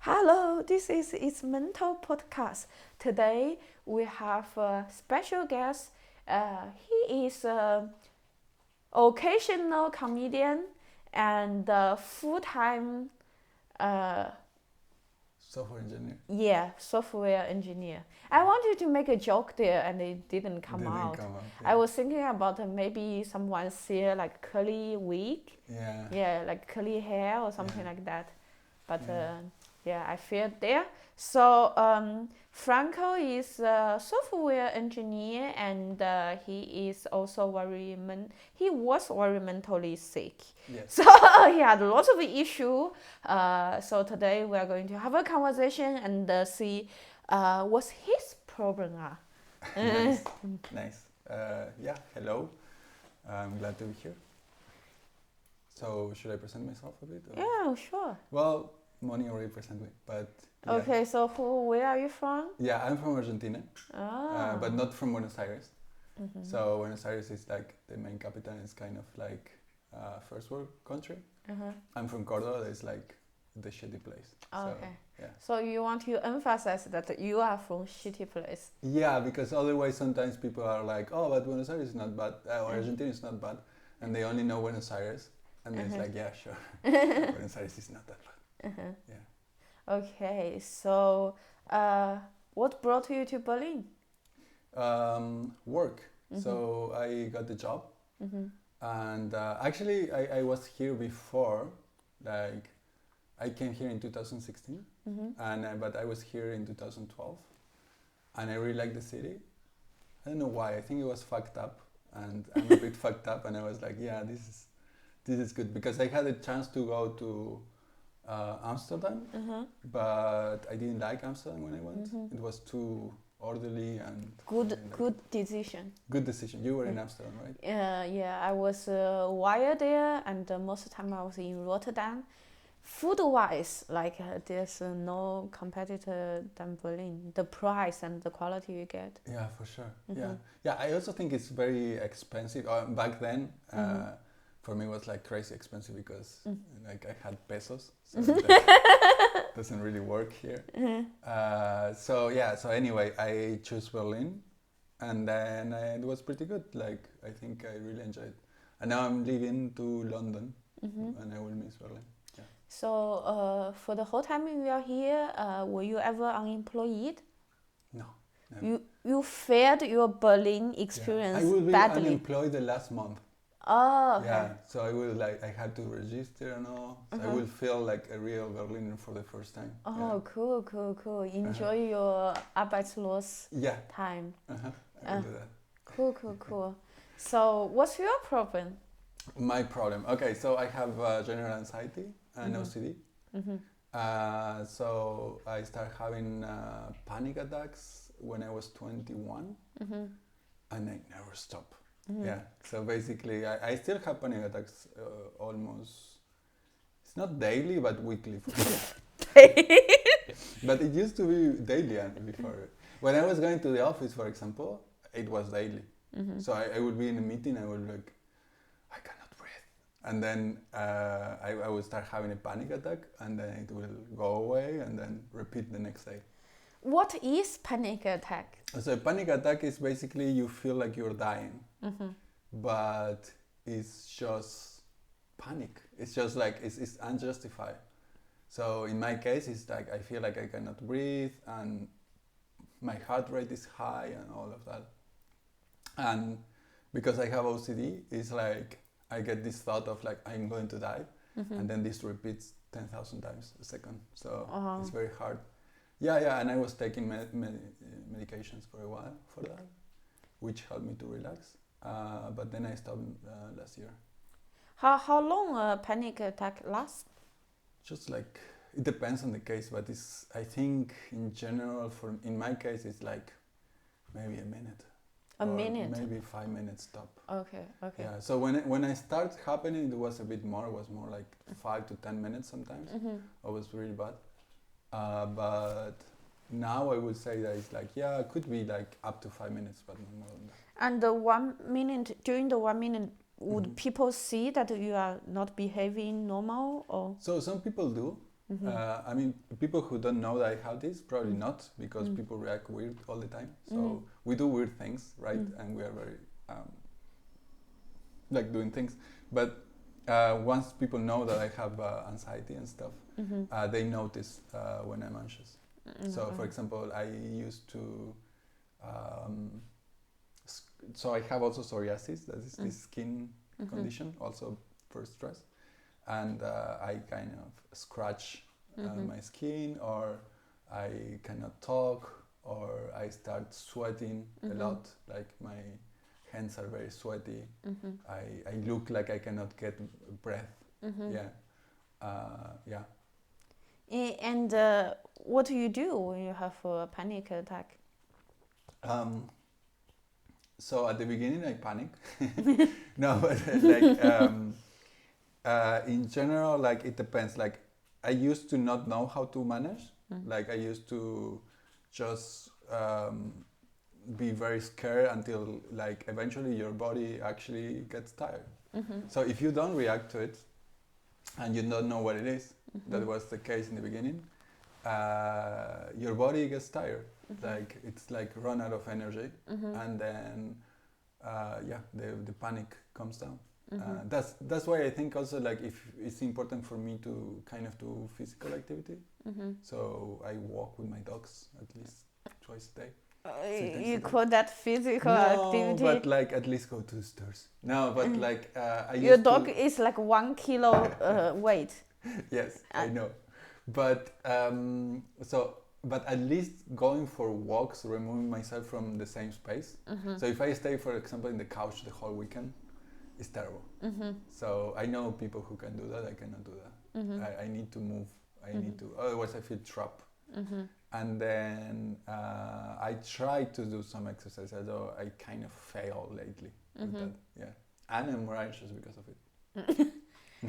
Hello, this is It's Mental Podcast. Today we have a special guest. He is an occasional comedian and a full-time, Software engineer. software engineer. I wanted to make a joke there and it didn't come out. Yeah. I was thinking about maybe someone say like curly wig, like curly hair or something like that. But I failed there. So Franco is a software engineer and he is also he was very mentally sick. Yes. So he had lots of issues. So today we are going to have a conversation and see what his problem are. Nice. Hello. I'm glad to be here. So should I present myself a bit? Or? Yeah, sure. Well, Moni already presented me, but yeah. Okay, so where are you from? Yeah, I'm from Argentina, but not from Buenos Aires. Mm-hmm. So Buenos Aires is like the main capital. It's kind of like first world country. Uh-huh. I'm from Córdoba. It's like the shitty place. Okay. So, yeah. So you want to emphasize that you are from shitty place. Yeah, because otherwise sometimes people are like, oh, but Buenos Aires is not bad, or Argentina is not bad, and they only know Buenos Aires, and then it's like, yeah, sure, Buenos Aires is not that bad. Uh-huh. Yeah. Okay, so what brought you to Berlin? Work. Mm-hmm. So I got the job, and actually I was here before, like I came here in 2016, and but I was here in 2012, and I really liked the city. I don't know why. I think it was fucked up, and I'm a bit fucked up, and I was like, yeah, this is good because I had a chance to go to Amsterdam, but I didn't like Amsterdam when I went. It was too orderly and good decision. Good decision. You were in Amsterdam, right? Yeah. I was a while there, and most of the time I was in Rotterdam. Food-wise, like there's no competitor than Berlin. The price and the quality you get. Yeah, for sure. Yeah. I also think it's very expensive. Back then, for me, it was like crazy expensive because like I had pesos, so that doesn't really work here. So anyway, I chose Berlin, and then it was pretty good. Like I think I really enjoyed it. And now I'm leaving to London, and I will miss Berlin. So for the whole time you are here, were you ever unemployed? No. Never. You failed your Berlin experience badly. I will be unemployed the last month. Oh, okay. Yeah, so I will I had to register and all. So I will feel like a real Berliner for the first time. Oh, yeah. Cool. Enjoy your Arbeitslos time. I will do that. Cool. So what's your problem? My problem. Okay, so I have general anxiety and OCD. So I started having panic attacks when I was 21, and I never stop. Yeah, so basically I still have panic attacks almost, it's not daily, but weekly. But it used to be daily before. When I was going to the office, for example, it was daily. So I would be in a meeting, I would be like, I cannot breathe. And then I would start having a panic attack, and then it will go away, and then repeat the next day. What is panic attack? So a panic attack is basically you feel like you're dying, but it's just panic. It's just like, it's unjustified. So in my case, it's like I feel like I cannot breathe, and my heart rate is high and all of that. And because I have OCD, it's like I get this thought of like I'm going to die, and then this repeats 10,000 times a second. So it's very hard. Yeah, and I was taking medications for a while for that, which helped me to relax. But then I stopped last year. How long a panic attack lasts? Just like, it depends on the case, but I think in general, in my case, it's like maybe a minute. A minute? Maybe 5 minutes stop. Okay. Yeah, so when I started happening, it was a bit more. It was more like 5 to 10 minutes sometimes. It was really bad. But now I would say that it's like, it could be like up to 5 minutes, but not more than that. And during the 1 minute, would people see that you are not behaving normal? Or? So some people do, I mean, people who don't know that I have this, probably not, because people react weird all the time. So we do weird things, right? And we are very like doing things. But once people know that I have anxiety and stuff, they notice when I'm anxious. So, for example, I used to. So I have also psoriasis. That is this skin condition, also for stress. And I kind of scratch my skin, or I cannot talk, or I start sweating a lot, like my hands are very sweaty. I look like I cannot get breath. Yeah. And what do you do when you have a panic attack? So at the beginning I panic. No, but like in general, like it depends. Like I used to not know how to manage. Like I used to just be very scared until like eventually your body actually gets tired. So if you don't react to it and you don't know what it is, that was the case in the beginning, your body gets tired. Like it's like run out of energy, and then the panic comes down. That's why I think also like if it's important for me to kind of do physical activity. So I walk with my dogs at least twice a day. You call that physical activity? No, but like at least go to the stores. No, but like your dog is like 1 kilo weight. Yes, I know, but but at least going for walks, removing myself from the same space. So if I stay, for example, in the couch the whole weekend, it's terrible. So I know people who can do that. I cannot do that. I need to move. I need to. Otherwise, I feel trapped. And then I try to do some exercise, although I kind of fail lately with that. Yeah, and I'm more anxious because of it.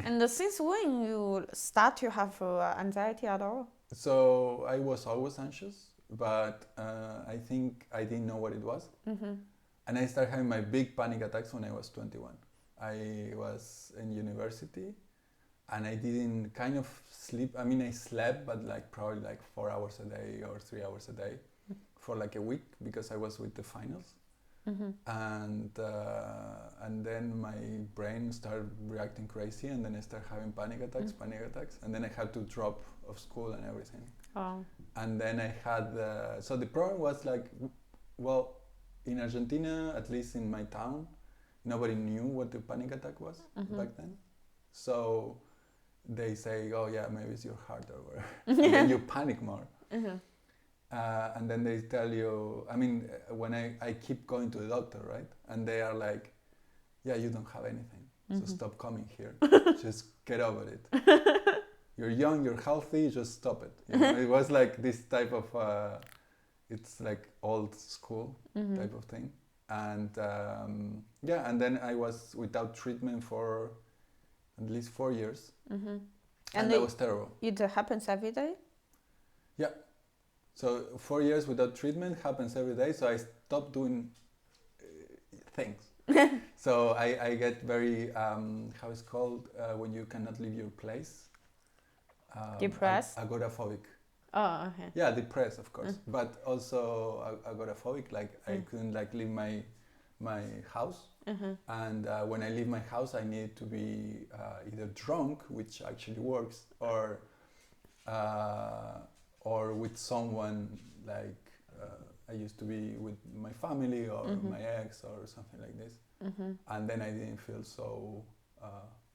And since when you start to have anxiety at all? So I was always anxious, but I think I didn't know what it was. And I started having my big panic attacks when I was 21. I was in university and I didn't kind of sleep. I mean, I slept, but like probably like 4 hours a day or 3 hours a day for like a week because I was with the finals. And then my brain started reacting crazy, and then I started having panic attacks, and then I had to drop of school and everything. And then I had so the problem was like, well, in Argentina, at least in my town, nobody knew what the panic attack was back then. So they say, oh yeah, maybe it's your heart or whatever. And then you panic more. And then they tell you, I mean, when I keep going to the doctor, right? And they are like, yeah, you don't have anything. So stop coming here. Just get over it. You're young, you're healthy, just stop it. You know, it was like this type of, it's like old school type of thing. And and then I was without treatment for at least 4 years. And that was terrible. It happens every day? Yeah. So 4 years without treatment happens every day. So I stopped doing things. So I get very, how it's called, when you cannot leave your place? Depressed? Agoraphobic. Oh, okay. Yeah, depressed, of course. But also agoraphobic, like I couldn't like leave my house. And when I leave my house, I need to be either drunk, which actually works, or with someone like I used to be with my family or my ex or something like this. And then I didn't feel so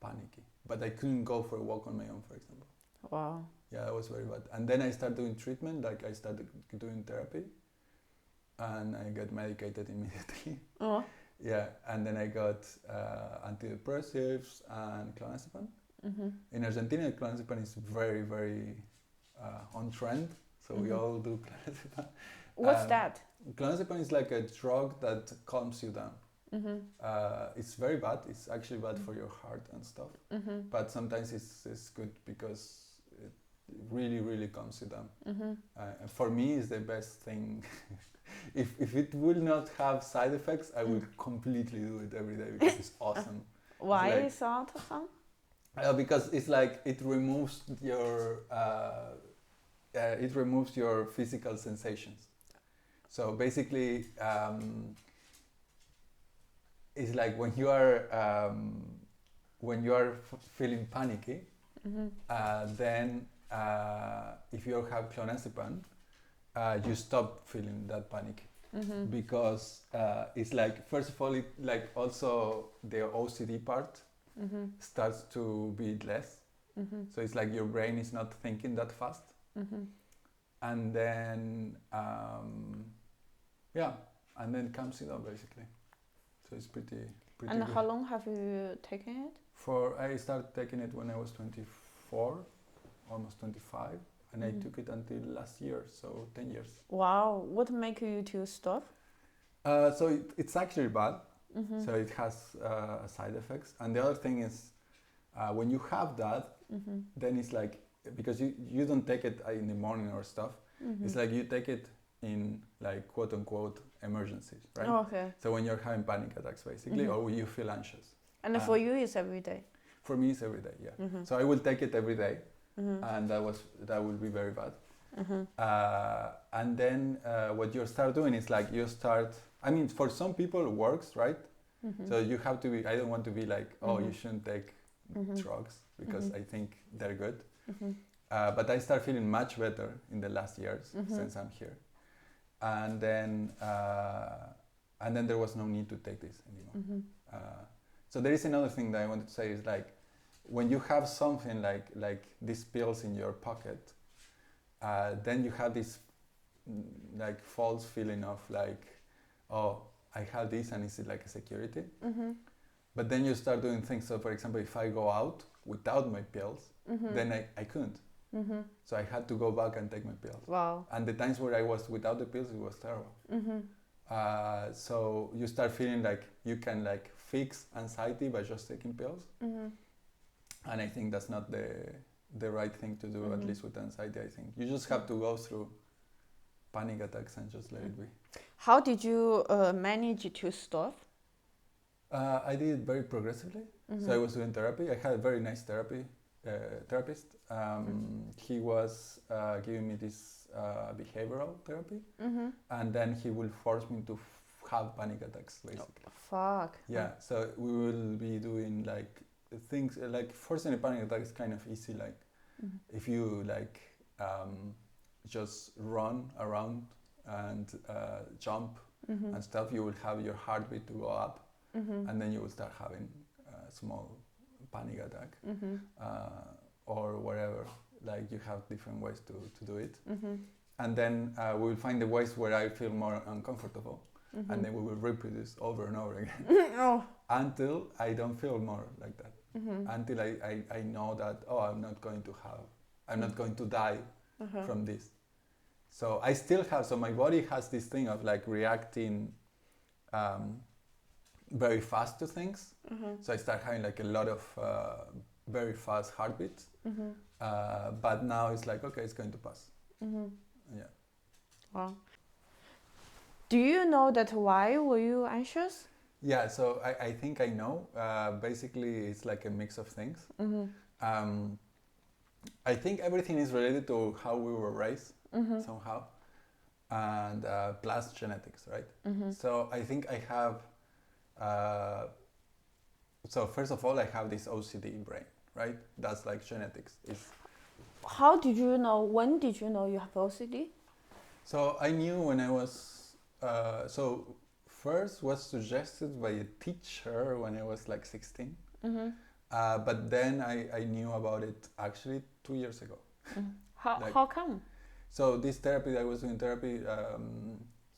panicky. But I couldn't go for a walk on my own, for example. Wow. Yeah, it was very bad. And then I started doing treatment, like I started doing therapy. And I got medicated immediately. Oh. Yeah, and then I got antidepressives and clonazepam. In Argentina, clonazepam is very, very on trend, so we all do clonazepam. What's that? Clonazepam is like a drug that calms you down. It's very bad. It's actually bad for your heart and stuff. But sometimes it's good because it really, really calms you down. For me, it's the best thing. If it will not have side effects, I will completely do it every day because it's awesome. Why it's like, is that awesome? Because it's like it removes your physical sensations. So basically, it's like when you are feeling panicky, then if you have clonazepam, you stop feeling that panic, because it's like, first of all, it like also the OCD part starts to be less. So it's like your brain is not thinking that fast, and then and then calms it down basically. So it's pretty And good. how long have you taken it? I started taking it when I was 24, almost 25, and I took it until last year, so 10 years. Wow, what make you to stop? So it's actually bad. So it has side effects. And the other thing is, when you have that, then it's like, because you don't take it in the morning or stuff, it's like you take it in like quote unquote emergencies, right? Oh, okay. So when you're having panic attacks basically, or when you feel anxious. And for you it's every day? For me it's every day, yeah. So I will take it every day, and that will be very bad. And then what you start doing is like I mean, for some people it works, right? So you have to be, I don't want to be like, oh, you shouldn't take drugs, because I think they're good. But I start feeling much better in the last years since I'm here. And then there was no need to take this anymore. So there is another thing that I wanted to say is like, when you have something like these pills in your pocket, then you have this like false feeling of like, oh, I have this and it's like a security. But then you start doing things. So for example, if I go out without my pills, then I couldn't. So I had to go back and take my pills. Wow. And the times where I was without the pills, it was terrible. So you start feeling like you can like fix anxiety by just taking pills. And I think that's not the right thing to do, at least with anxiety. I think you just have to go through panic attacks and just let it be. How did you manage to stop? I did it very progressively. So I was doing therapy. I had a very nice therapist. He was giving me this behavioral therapy, and then he will force me to have panic attacks, basically. Oh, fuck. Yeah, so we will be doing like things like forcing a panic attack is kind of easy. Like if you like just run around and jump and stuff, you will have your heartbeat to go up, and then you will start having a small panic attack or whatever. Like you have different ways to do it, and then we will find the ways where I feel more uncomfortable, and then we will reproduce over and over again until I don't feel more like that. Until I know that, oh, I'm not going to die from this. So I still have, so my body has this thing of like reacting very fast to things. So I start having like a lot of very fast heartbeats. But now it's like, okay, it's going to pass. Yeah. Wow. Do you know that why were you anxious? Yeah, so I think I know. Basically, it's like a mix of things. I think everything is related to how we were raised somehow, and plus genetics, right? So I think I have. So first of all, I have this OCD brain, right? That's like genetics. How did you know? When did you know you have OCD? So I knew when I was. So first was suggested by a teacher when I was like 16. But then I knew about it actually 2 years ago. How come? So this therapy, I was doing therapy,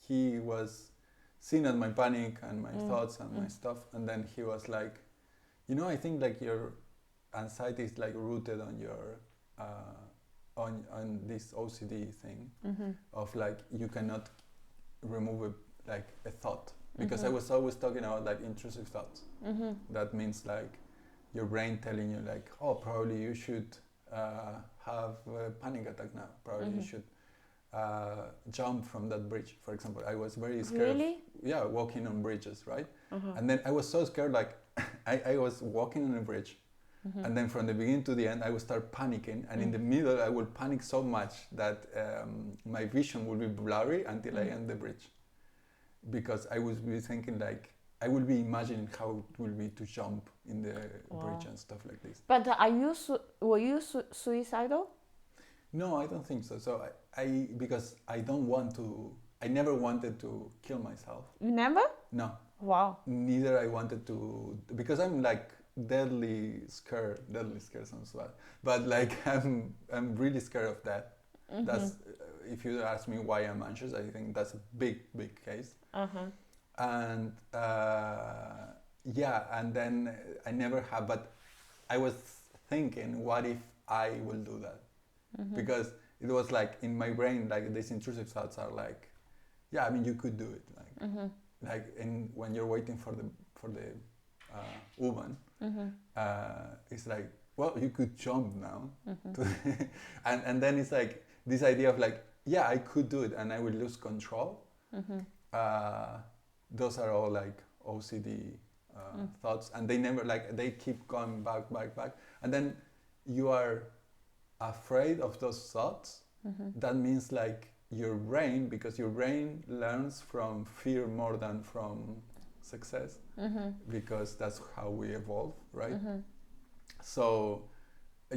he was seeing at my panic and my thoughts and my stuff, and then he was like, I think like your anxiety is like rooted on your on this OCD thing of like you cannot remove a thought, because I was always talking about like intrusive thoughts. That means like your brain telling you like, oh, probably you should have a panic attack now. Probably you should jump from that bridge, for example. I was very scared. Really? Walking on bridges, right? And then I was so scared, like I was walking on a bridge And then from the beginning to the end, I would start panicking. And in the middle, I would panic so much that my vision would be blurry until I end the bridge. Because I would be thinking like, I will be imagining how it will be to jump in the bridge and stuff like this. But were you suicidal? No, I don't think so. So because I don't want to, I never wanted to kill myself. You never? No. Wow. Neither I wanted to, because I'm like deadly scared sounds bad, but like I'm really scared of that. That's, if you ask me why I'm anxious, I think that's a big case. And and then I never have, but I was thinking, what if I will do that? Because it was like in my brain, like these intrusive thoughts are like, yeah, I mean, you could do it, like when you're waiting for the U-Bahn, it's like, well, you could jump now, and then it's like this idea of like, yeah, I could do it, and I will lose control. Those are all like OCD thoughts, and they never, like, they keep going back, and then you are afraid of those thoughts. That means like your brain, because your brain learns from fear more than from success, because that's how we evolve, right? So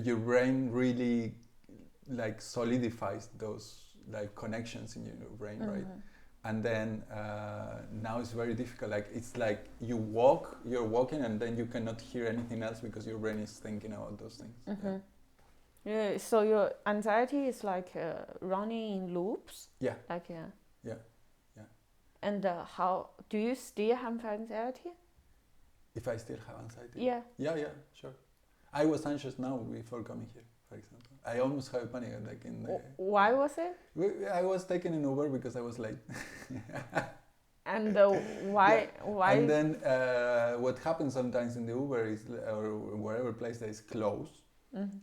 your brain really like solidifies those like connections in your brain, right? And then now it's very difficult. Like it's like you're walking, and then you cannot hear anything else because your brain is thinking about those things. Yeah. So your anxiety is like running in loops. Yeah. Like Yeah. And how do you still have anxiety? If I still have anxiety? Yeah. Yeah, sure. I was anxious now before coming here, for example. I almost had a panic attack in the... Why was it? I was taking an Uber because I was late. And why? And then what happens sometimes in the Uber is, or wherever place that is closed,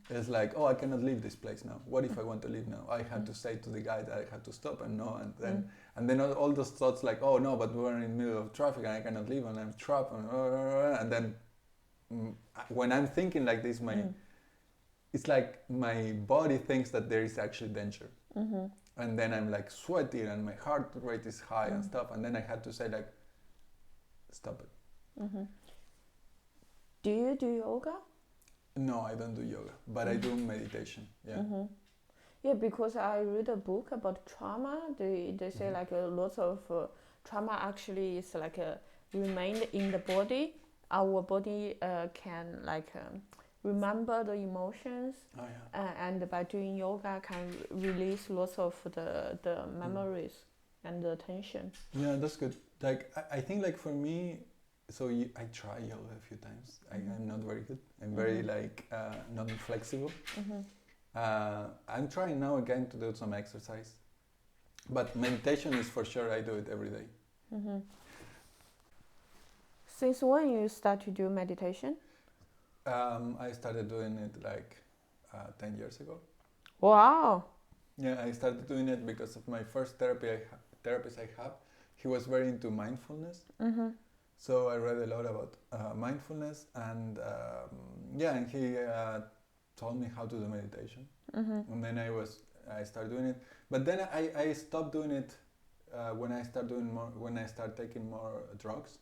it's like, oh, I cannot leave this place now. What if I want to leave now? I had to say to the guy that I had to stop, and no, and then all those thoughts like, oh no, but we're in the middle of traffic and I cannot leave and I'm trapped, and then when I'm thinking like this, it's like my body thinks that there is actually danger, and then I'm like sweating and my heart rate is high and stuff, and then I had to say like, stop it. Do you do yoga? No, I don't do yoga, but I do meditation. Yeah. Yeah, because I read a book about trauma. They say like lots of trauma actually is like remained in the body. Our body can like remember the emotions, and by doing yoga can release lots of the memories and the tension. Yeah, that's good. Like I think like for me, so I try yoga a few times. I'm not very good. I'm very like not flexible. I'm trying now again to do some exercise, but meditation is for sure. I do it every day. Since when you start to do meditation? I started doing it like 10 years ago. Wow. Yeah, I started doing it because of my first therapist I have. He was very into mindfulness. So I read a lot about mindfulness, and and he told me how to do meditation. And then I started doing it. But then I stopped doing it when I started taking more drugs,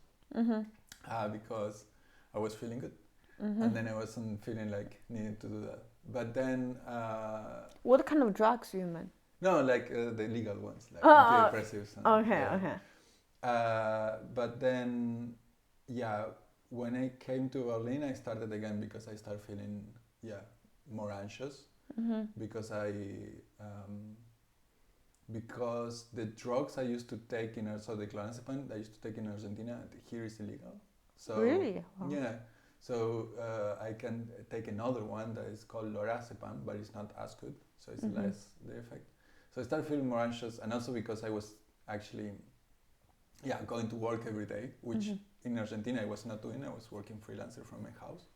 because I was feeling good, and then I wasn't feeling like needing to do that. But then what kind of drugs you mean? No, like the legal ones, like antidepressives. Okay. But then, when I came to Berlin, I started again because I started feeling, more anxious, because because the drugs I used to take the clonazepam I used to take in Argentina, here is illegal. So really? Wow. Yeah. So I can take another one that is called lorazepam, but it's not as good, so it's less the effect. So I started feeling more anxious, and also because I was actually going to work every day, which in Argentina I was not doing. I was working freelancer from my house.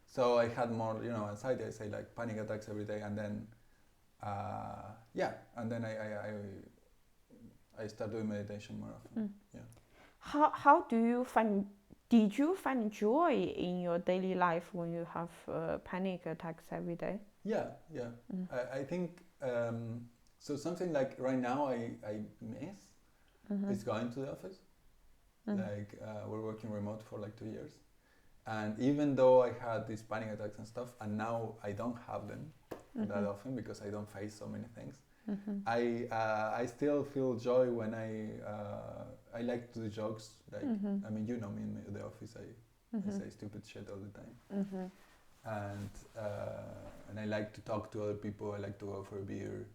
So I had more, anxiety. I say like panic attacks every day, and then, and then I started doing meditation more often. How do you find did you find joy in your daily life when you have panic attacks every day? Yeah. I think so. Something like right now I miss is going to the office. Like we're working remote for like 2 years, and even though I had these panic attacks and stuff, and now I don't have them that often because I don't face so many things. I still feel joy when I like to do jokes. Like I mean, you know me in the office. I say stupid shit all the time, and I like to talk to other people. I like to go for a beer,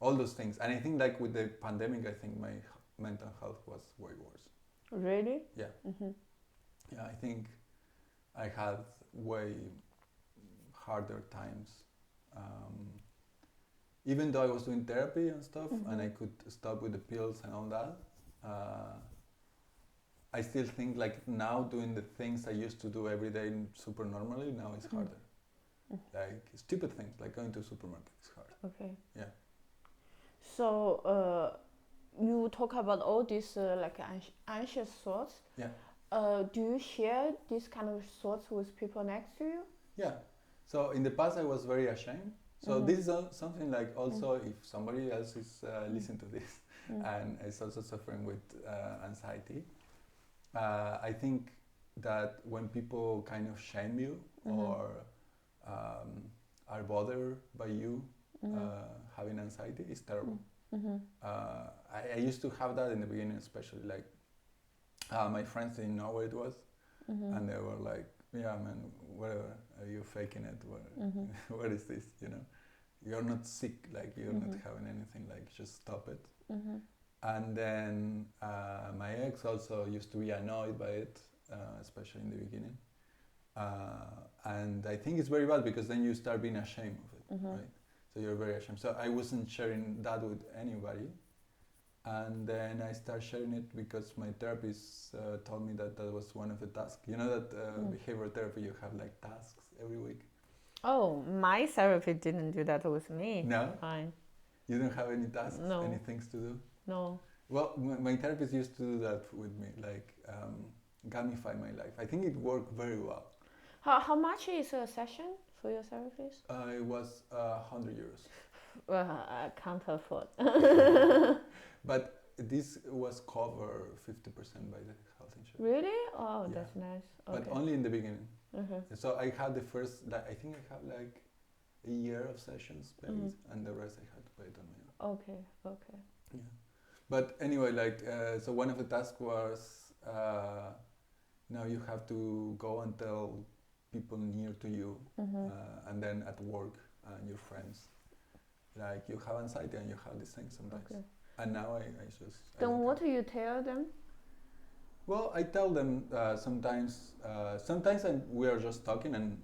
all those things. And I think like with the pandemic, I think my mental health was way worse. Really? Yeah. Yeah, I think I had way harder times. Even though I was doing therapy and stuff, and I could stop with the pills and all that, I still think like now doing the things I used to do every day super normally, now it's harder. Like stupid things, like going to a supermarket is hard. Okay. Yeah. So you talk about all these like anxious thoughts. Yeah. Do you share these kind of thoughts with people next to you? Yeah. So in the past I was very ashamed. So this is something like also if somebody else is listening to this and is also suffering with anxiety, I think that when people kind of shame you or are bothered by you having anxiety, it's terrible. I used to have that in the beginning, especially like my friends didn't know what it was, and they were like, "Yeah, man, whatever. Are you faking it? What is this? You know, you're not sick. Like you're not having anything. Like just stop it." And then my ex also used to be annoyed by it, especially in the beginning. And I think it's very bad because then you start being ashamed of it, right? So you're very ashamed. So I wasn't sharing that with anybody. And then I started sharing it because my therapist told me that that was one of the tasks. You know that behavioral therapy, you have like tasks every week. Oh, my therapist didn't do that with me. No? Fine. You don't have any tasks, No. any things to do? No. Well, my therapist used to do that with me, like gamify my life. I think it worked very well. How much is a session for your therapist? It was 100 euros. I can't afford. But this was covered 50% by the health insurance. Really? Oh, Yeah. that's nice. Okay. But only in the beginning. So I had the first, like, I think I have like a year of sessions paid, and the rest I had to pay it on my own. Okay. Yeah. But anyway, like, so one of the tasks was, now you have to go and tell people near to you, and then at work and your friends, like you have anxiety and you have these things sometimes. Okay. And now I just... Then what do you tell them? Well, I tell them sometimes we are just talking, and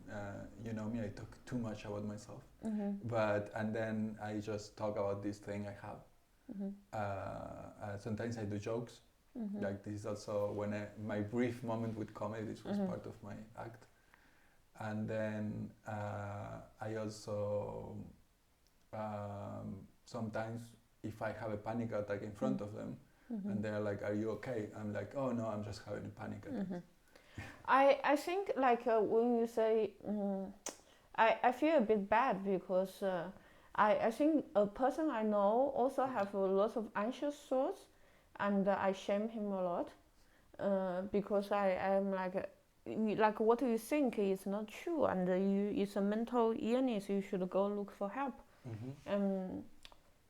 you know me, I talk too much about myself. And then I just talk about this thing I have. Sometimes I do jokes. Like this is also when my brief moment with comedy. This was part of my act. And then I also sometimes if I have a panic attack in front of them, and they're like, "Are you okay?" I'm like, "Oh no, I'm just having a panic attack." I think like when you say, I feel a bit bad because I think a person I know also have a lot of anxious thoughts, and I shame him a lot because I am like what you think is not true, and it's a mental illness. You should go look for help.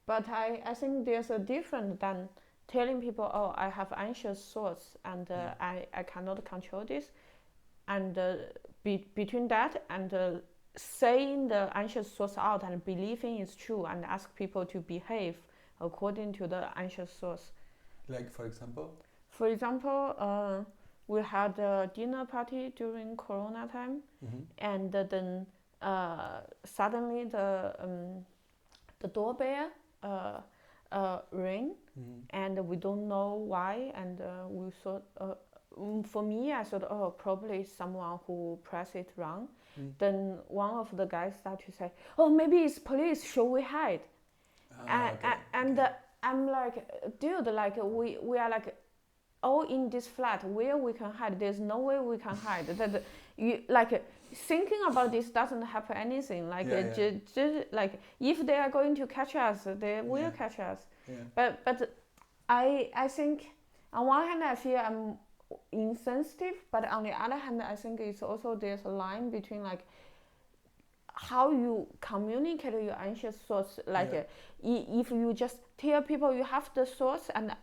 But I think there's a difference than telling people, oh, I have anxious thoughts and I cannot control this, and between that and saying the anxious thoughts out and believing it's true and ask people to behave according to the anxious thoughts. Like for example? For example, we had a dinner party during Corona time, and then suddenly the doorbell ring, and we don't know why, and we thought, for me, I thought, oh, probably someone who pressed it wrong. Then one of the guys started to say, oh, maybe it's police, shall we hide? And I'm like, dude, like we are like all in this flat, where we can hide? There's no way we can hide. That you like thinking about this doesn't help anything. Like like if they are going to catch us, they will catch us. But I think on one hand I feel I'm insensitive, but on the other hand I think it's also there's a line between like how you communicate your anxious thoughts. Like if you just tell people you have the thoughts and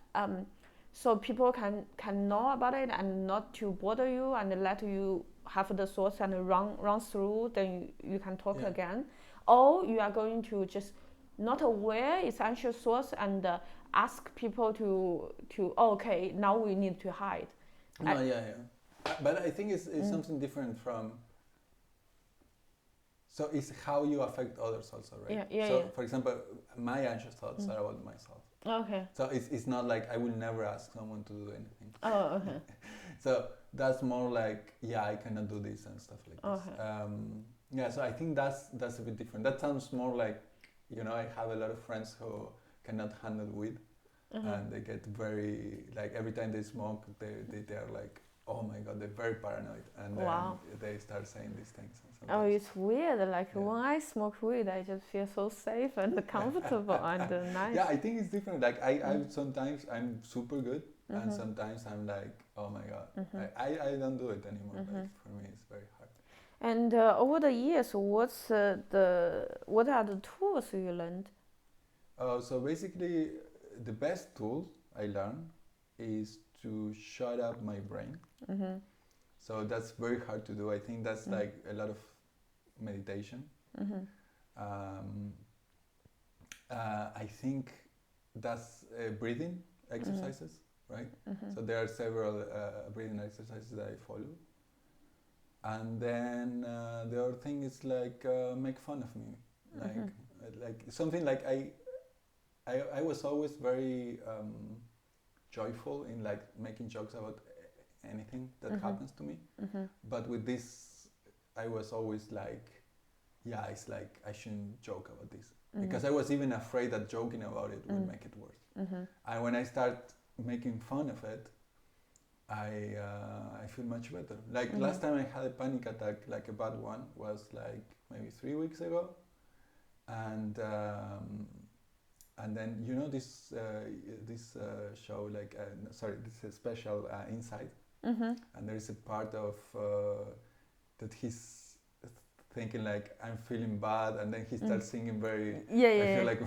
so people can know about it and not to bother you and let you have the thoughts and run through, then you can talk again. Or you are going to just not aware it's anxious thoughts and ask people to okay, now we need to hide. No, but I think it's something different from. So it's how you affect others also, right? So for example, my anxious thoughts are about myself. Okay. So it's not like I will never ask someone to do anything. Oh, okay. So that's more like, I cannot do this and stuff like this. So I think that's a bit different. That sounds more like, I have a lot of friends who cannot handle weed, and they get very, like every time they smoke, they are like, oh my God, they're very paranoid, and then they start saying these things. Oh, it's weird. Like when I smoke weed, I just feel so safe and comfortable and nice. Yeah, I think it's different. Like I sometimes I'm super good, and sometimes I'm like, oh my God, I don't do it anymore. Like for me, it's very hard. And over the years, what are the tools you learned? So basically, the best tool I learned is to shut up my brain. So that's very hard to do. I think that's like a lot of meditation. I think that's breathing exercises, right? So there are several breathing exercises that I follow. And then the other thing is like make fun of me, like something like I was always very joyful in like making jokes about anything that happens to me, but with this I was always like, it's like I shouldn't joke about this, because I was even afraid that joking about it would make it worse. And when I start making fun of it, I feel much better. Like last time I had a panic attack, like a bad one, was like maybe 3 weeks ago, and then this show, like this special Inside, and there is a part of that he's thinking like I'm feeling bad, and then he starts singing very. I feel like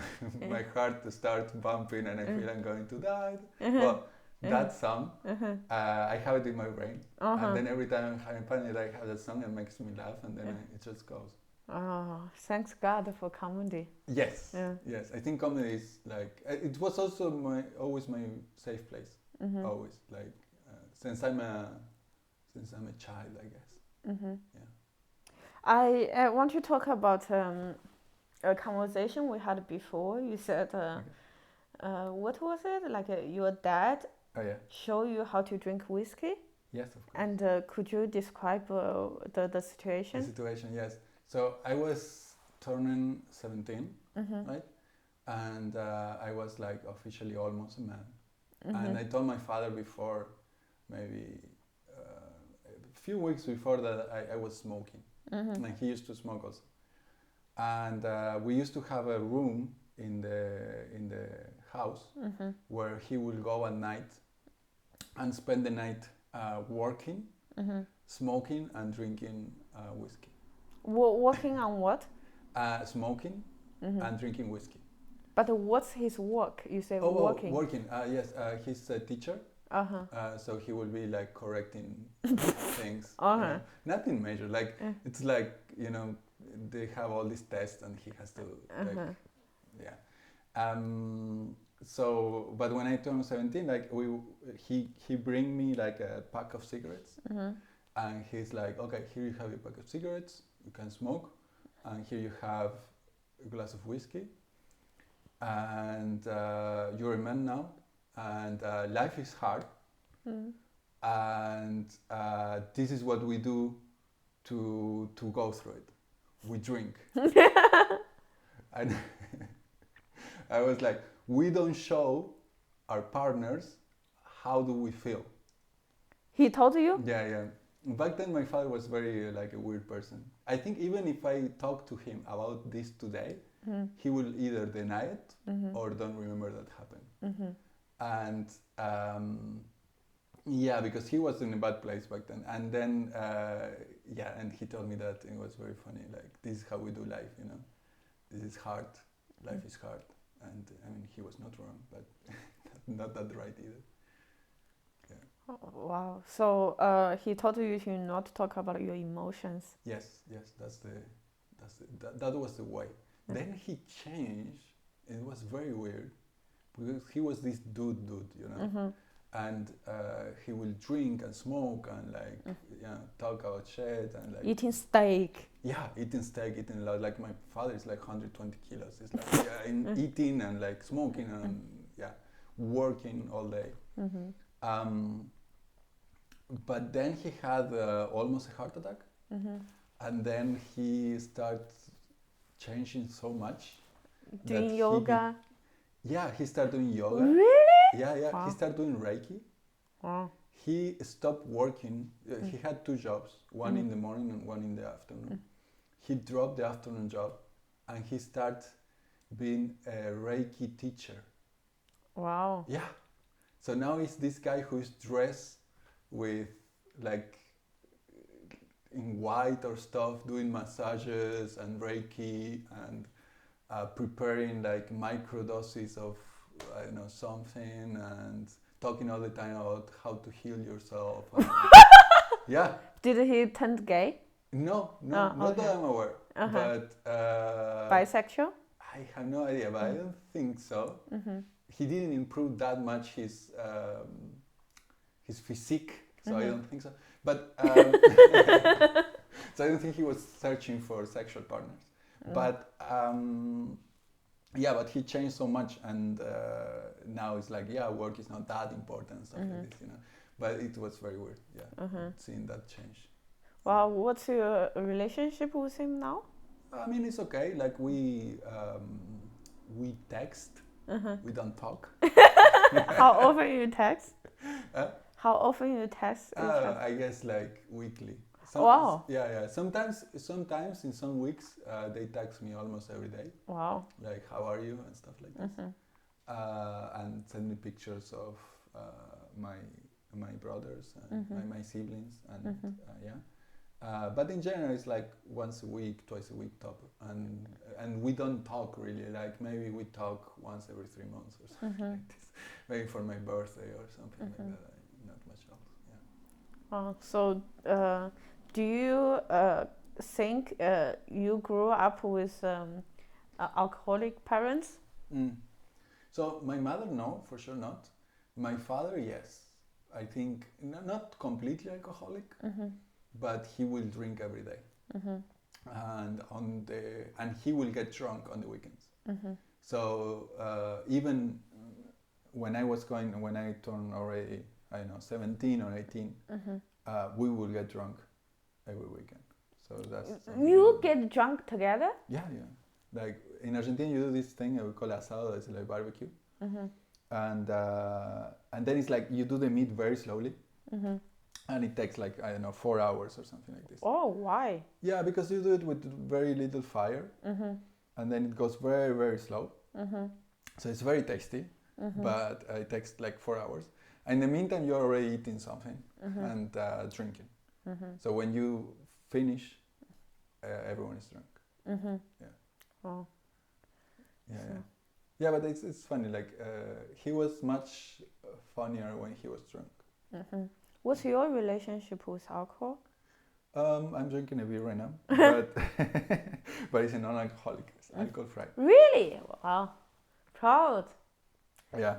my heart starts bumping, and I feel I'm going to die. Well, that song, I have it in my brain, and then every time I'm having panic, I have that song and it makes me laugh, and then it just goes. Oh, thanks God for comedy. Yes, yes. I think comedy is like, it was also always my safe place. Always, like since I'm a child, I guess. I want to talk about a conversation we had before. You said, what was it? Like your dad show you how to drink whiskey? Yes, of course. And could you describe the situation? The situation, yes. So I was turning 17, right? And I was like officially almost a man. And I told my father before, maybe a few weeks before that, I was smoking. And he used to smoke also. And we used to have a room in the house where he would go at night and spend the night working, smoking, and drinking whiskey. Working on what? Smoking and drinking whiskey. But what's his work? You say working. Working. Yes, he's a teacher. So he will be like correcting things. Nothing major. Like it's like they have all these tests and he has to So, but when I turned 17, like he bring me like a pack of cigarettes, and he's like, okay, here you have a pack of cigarettes. You can smoke, and here you have a glass of whiskey, and you're a man now, and life is hard, and this is what we do to go through it. We drink. And I was like, we don't show our partners how do we feel? He told you? Yeah. Back then, my father was very like a weird person. I think even if I talk to him about this today, he will either deny it or don't remember that happened. And yeah, because he was in a bad place back then. And then and he told me that it was very funny. Like, this is how we do life, you know. This is hard. Life is hard. And I mean, he was not wrong, but not that right either. Yeah. Oh, wow. So he told you to not talk about your emotions. Yes. That was the way. Then he changed. It was very weird because he was this dude, you know. And he will drink and smoke and like talk about shit and like eating steak. Yeah, eating steak, eating a lot. Like my father is like 120 kilos. It's like eating and like smoking and working all day. But then he had almost a heart attack, and then he started changing so much. Doing yoga. He started doing yoga. Really? Yeah. Wow. He started doing Reiki. Wow. He stopped working. He had 2 jobs, one in the morning and one in the afternoon. He dropped the afternoon job and he started being a Reiki teacher. Wow. Yeah. So now he's this guy who's dressed with like in white or stuff, doing massages and Reiki and preparing like micro doses of I don't know something and talking all the time about how to heal yourself. Yeah. Did he turn gay? No, not that I'm aware. But bisexual? I have no idea, but I don't think so. He didn't improve that much his physique, so I don't think so. But so I don't think he was searching for sexual partners. But but he changed so much, and now it's like work is not that important, stuff like this, you know. But it was very weird, seeing that change. Wow, what's your relationship with him now? I mean, it's okay. Like we text, we don't talk. How often you text? How often you text? I guess like weekly. Wow. Yeah. Sometimes in some weeks they text me almost every day. Wow. Like, how are you and stuff like this. And send me pictures of my brothers and my siblings and but in general it's like once a week, twice a week top, and we don't talk really. Like maybe we talk once every 3 months or something like this. Maybe for my birthday or something like that. Not much else. Yeah. So do you think you grew up with alcoholic parents? So my mother, no, for sure not. My father, yes. I think not completely alcoholic, but he will drink every day, and he will get drunk on the weekends. So even when I turned already, I don't know, 17 or 18, we will get drunk every weekend. So that's you get drunk together? Yeah. Like in Argentina, you do this thing we call asado, it's like barbecue, and then it's like you do the meat very slowly. And it takes like, I don't know, 4 hours or something like this. Oh, why? Yeah, because you do it with very little fire. And then it goes very, very slow. So it's very tasty, but it takes like 4 hours. In the meantime, you're already eating something and drinking. So when you finish, everyone is drunk. Yeah. Oh. Yeah, but it's funny. Like he was much funnier when he was drunk. What's your relationship with alcohol? I'm drinking a beer right now, but it's a non-alcoholic. It's alcohol-free. Really? Wow. Proud. Yeah,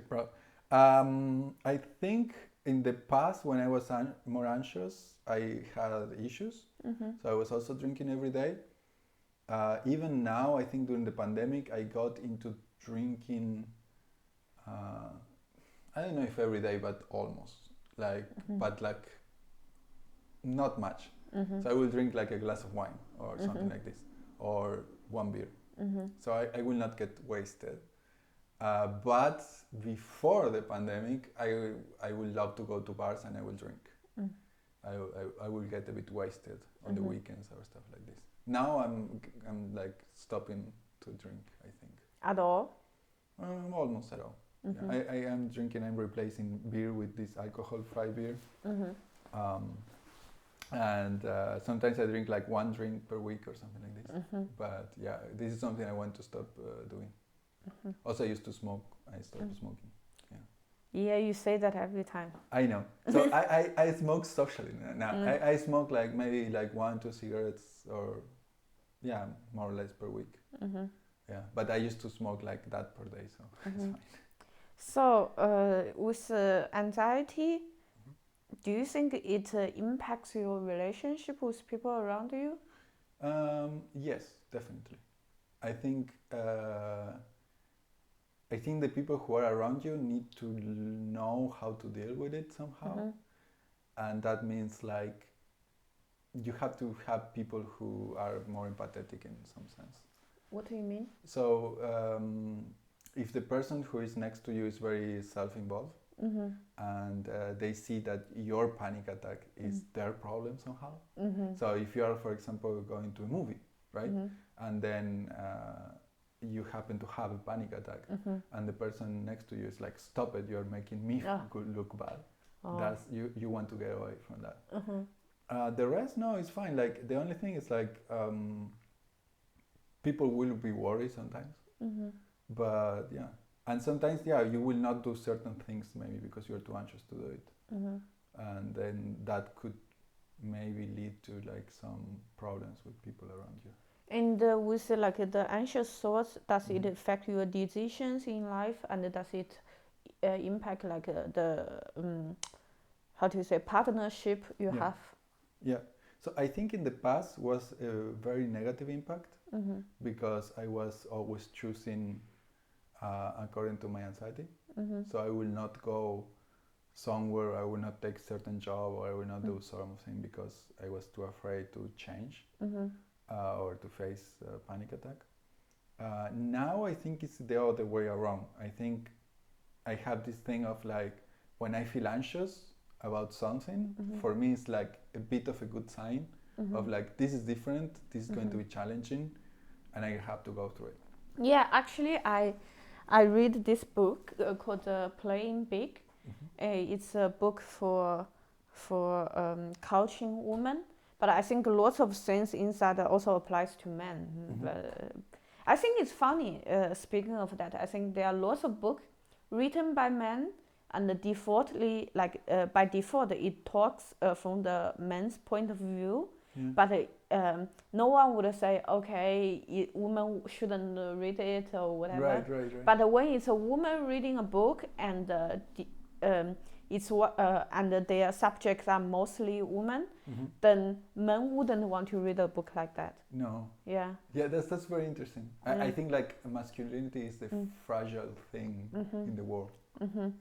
#proud. I think in the past, when I was more anxious, I had issues. So I was also drinking every day. Even now, I think during the pandemic, I got into drinking, I don't know if every day, but almost. But like not much. So I will drink like a glass of wine or something like this, or 1 beer. So I will not get wasted. But before the pandemic, I would love to go to bars and I will drink. I will get a bit wasted on the weekends or stuff like this. Now I'm like stopping to drink, I think. At all? Almost at all. Yeah, I am drinking. I'm replacing beer with this alcohol-free beer. And sometimes I drink like one drink per week or something like this. But yeah, this is something I want to stop doing. Also, I used to smoke. I stopped smoking. Yeah, you say that every time. I know. So I smoke socially now. I smoke like maybe like 1-2 cigarettes or more or less per week. Yeah, but I used to smoke like that per day, so it's fine. So with anxiety, do you think it impacts your relationship with people around you? Yes, definitely. I think the people who are around you need to know how to deal with it somehow. And that means like you have to have people who are more empathetic in some sense. What do you mean? So if the person who is next to you is very self-involved and they see that your panic attack is their problem somehow. So if you are, for example, going to a movie, right? And then you happen to have a panic attack and the person next to you is like, stop it, you're making me look bad. That's you want to get away from that. The rest, no, it's fine. Like the only thing is like people will be worried sometimes, but yeah, and sometimes you will not do certain things maybe because you're too anxious to do it, and then that could maybe lead to like some problems with people around you. And with like the anxious thoughts, does it affect your decisions in life, and does it impact like the how to say partnership you have? Yeah, so I think in the past was a very negative impact because I was always choosing according to my anxiety. So I will not go somewhere, I will not take certain job, or I will not do something because I was too afraid to change. Or to face a panic attack. Now I think it's the other way around. I think I have this thing of like, when I feel anxious about something, for me it's like a bit of a good sign of like, this is different, this is going to be challenging, and I have to go through it. Yeah, actually I read this book called Playing Big. It's a book for coaching women. But I think lots of things inside also applies to men. But I think it's funny, speaking of that, I think there are lots of books written by men, and by default it talks from the men's point of view. But no one would say, okay, women shouldn't read it or whatever. Right. But when it's a woman reading a book and and their subjects are mostly women, then men wouldn't want to read a book like that. No. Yeah. Yeah, that's very interesting. I think like masculinity is the fragile thing in the world.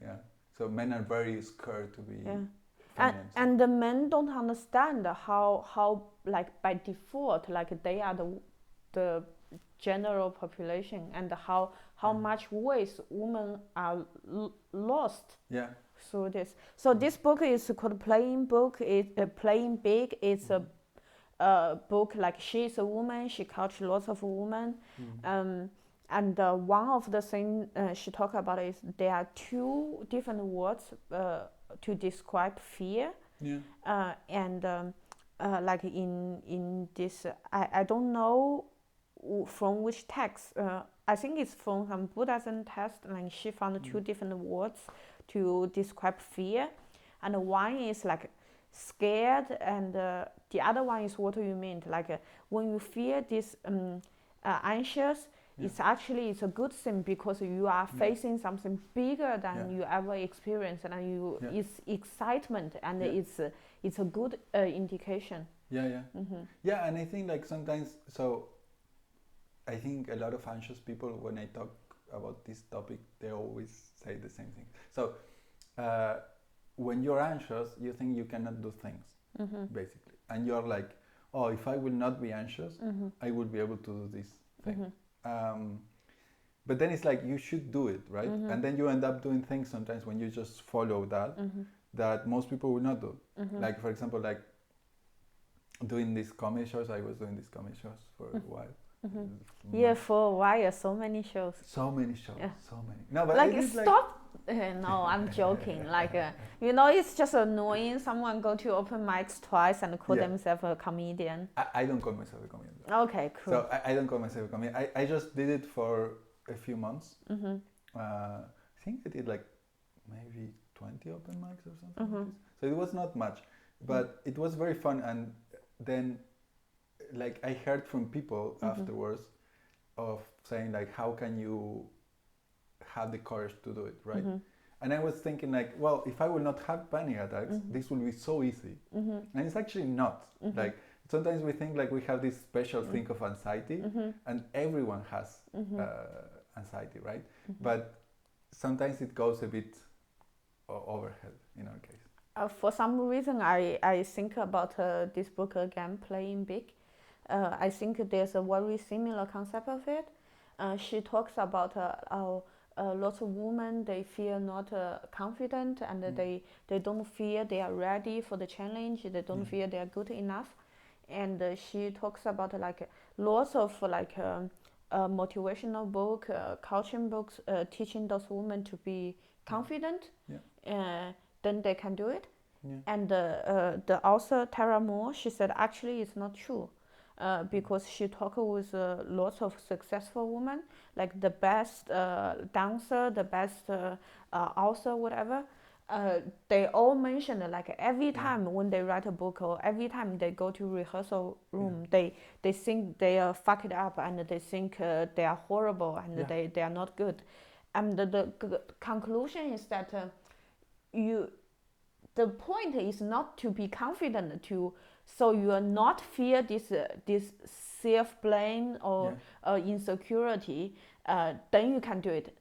Yeah. So men are very scared to be. Yeah. And the men don't understand how like by default like they are the general population, and how much ways women are lost. Yeah. Through this. So this book is called Playing Big. It's a book like she's a woman, she coaches lots of women. And one of the things she talks about is there are two different words to describe fear. And like in this, I don't know from which text. I think it's from some Buddhism text, and she found two different words to describe fear, and one is like scared, and the other one is what you meant, like when you feel this anxious, it's a good thing because you are facing something bigger than you ever experienced, and it's excitement, and it's a good indication. Yeah, and I think like sometimes, so I think a lot of anxious people, when I talk about this topic, they always say the same thing. So when you're anxious, you think you cannot do things, basically, and you're like, oh, if I will not be anxious, I will be able to do this thing. But then it's like you should do it, right? And then you end up doing things sometimes when you just follow that that most people will not do. Like, for example, like doing these comedy shows. I was doing these comedy shows for a while. Yeah, for a while, so many shows. So many shows, so many. No, but like stop. No, I'm joking. Like, it's just annoying. Someone go to open mics twice and call themselves a comedian. I don't call myself a comedian. Okay, cool. So I don't call myself a comedian. I just did it for a few months. I think I did like maybe 20 open mics or something like this. So it was not much, but it was very fun. And then like I heard from people afterwards of saying like, how can you have the courage to do it, right? And I was thinking like, well, if I will not have panic attacks, this will be so easy. And it's actually not. Like sometimes we think like we have this special thing of anxiety, and everyone has anxiety, right? But sometimes it goes a bit overhead in our case. For some reason, I think about this book again, Playing Big. I think there's a very similar concept of it. She talks about lots of women, they feel not confident, and they don't feel they are ready for the challenge, they don't feel they are good enough. And she talks about like lots of like motivational book, coaching books, teaching those women to be confident, then they can do it. And the author Tara Moore, she said actually it's not true. Because she talked with lots of successful women, like the best dancer, the best author, whatever. They all mentioned like every time when they write a book or every time they go to rehearsal room, they think they are fucked it up and they think they are horrible and they are not good. And the conclusion is that the point is not to be confident so you are not fear this self-blame or insecurity, then you can do it.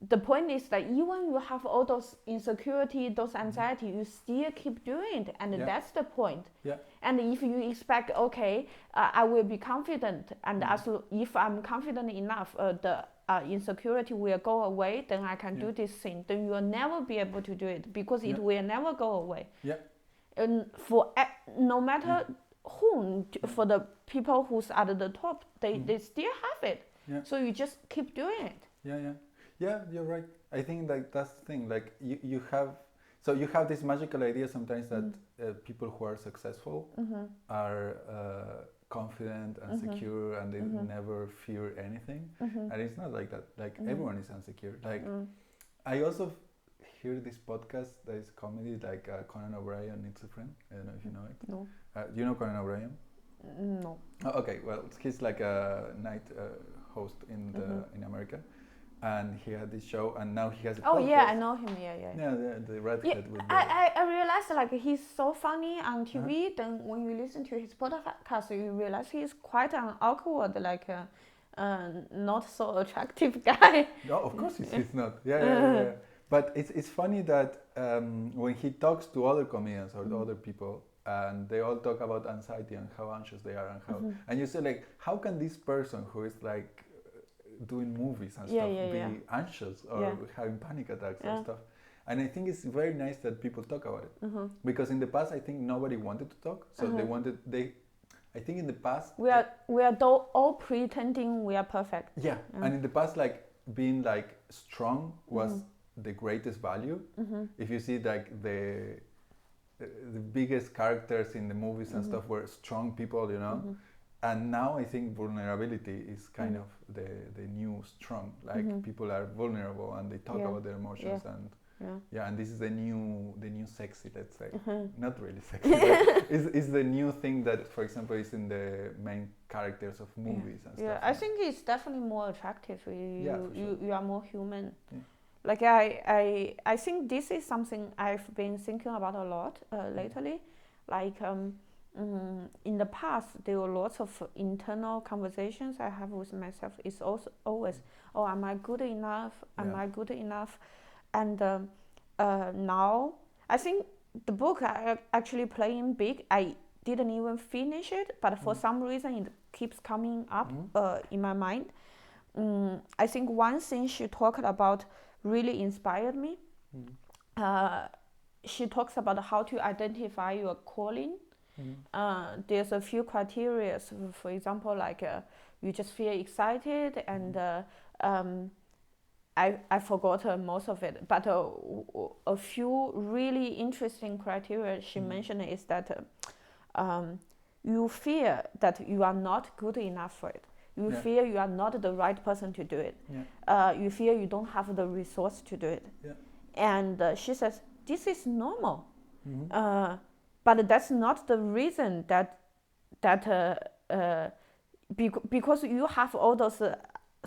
The point is that even you have all those insecurity, those anxiety, you still keep doing it, and that's the point. And if you expect, okay, I will be confident, and if I'm confident enough, the insecurity will go away, then I can do this thing. Then you will never be able to do it because it will never go away. And for no matter whom, for the people who's at the top, they still have it. So you just keep doing it. Yeah, you're right. I think like that's the thing. Like you have this magical idea sometimes that people who are successful are confident and secure and they never fear anything. And it's not like that. Like everyone is insecure. Like I also hear this podcast that is comedy, like Conan O'Brien Needs a Friend. I don't know if you know it. No. You know Conan O'Brien? No. Oh, okay, well, he's like a night host in America. And he had this show, and now he has a podcast. Oh yeah, I know him. Yeah. Yeah, the redhead with the... I realized like he's so funny on TV. Then when you listen to his podcast, you realize he's quite an awkward, like not so attractive guy. No, of course he's not. Yeah. But it's funny that when he talks to other comedians or other people, and they all talk about anxiety and how anxious they are and how, and you say like, how can this person who is like doing movies and stuff be anxious or having panic attacks and stuff? And I think it's very nice that people talk about it because in the past I think nobody wanted to talk, so I think in the past we are all pretending we are perfect. Yeah, and in the past like being like strong was the greatest value. If you see like the biggest characters in the movies and stuff were strong people, you know. And now I think vulnerability is kind of the new strong. Like people are vulnerable and they talk about their emotions and and this is the new sexy, let's say. Not really sexy, but is the new thing that, for example, is in the main characters of movies and stuff. Yeah, I think it's definitely more attractive. You are more human. Like I think this is something I've been thinking about a lot lately. Like in the past, there were lots of internal conversations I have with myself. It's also always, oh, am I good enough? Am I good enough? And now, I think the book I actually Playing Big, I didn't even finish it, but for some reason it keeps coming up in my mind. I think one thing she talked about really inspired me. She talks about how to identify your calling. There's a few criteria. For example, like you just feel excited, and I forgot most of it. But a few really interesting criteria she mentioned is that you fear that you are not good enough for it. You fear you are not the right person to do it. You fear you don't have the resource to do it. And she says, this is normal. But that's not the reason that because you have all those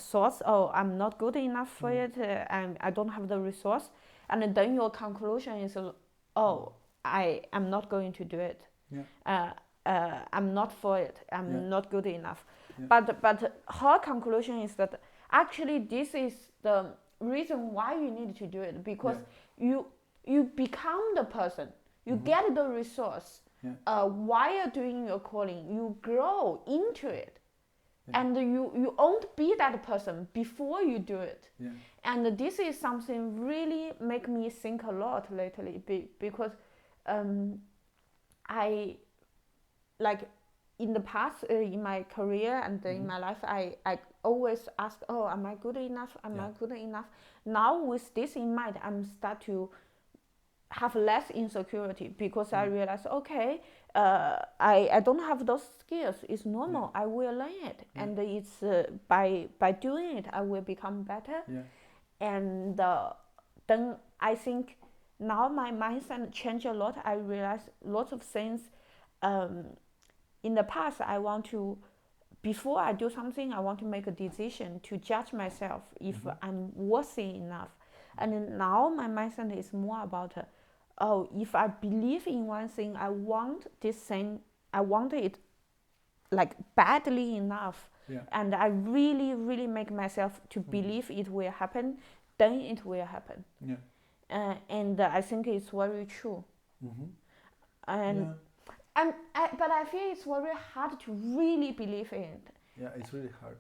thoughts, oh, I'm not good enough for it, and I don't have the resource. And then your conclusion is, oh, I am not going to do it. I'm not for it. I'm not good enough. But her conclusion is that actually this is the reason why you need to do it, because you become the person, you get the resource while doing your calling, you grow into it, and you won't be that person before you do it. And this is something really make me think a lot lately, because I, like, in the past, in my career and in my life, I always ask, oh, am I good enough? Am I good enough? Now with this in mind, I'm start to have less insecurity, because I realize, okay, I don't have those skills. It's normal. I will learn it, and it's by doing it I will become better. And then I think now my mindset changed a lot. I realize lots of things. In the past, I want to, before I do something, I want to make a decision to judge myself if I'm worthy enough. And now my mindset is more about, oh, if I believe in one thing, I want this thing, I want it like badly enough, and I really, really make myself to believe it will happen, then it will happen. And I think it's very true. And but I feel it's very hard to really believe in it. It's really hard.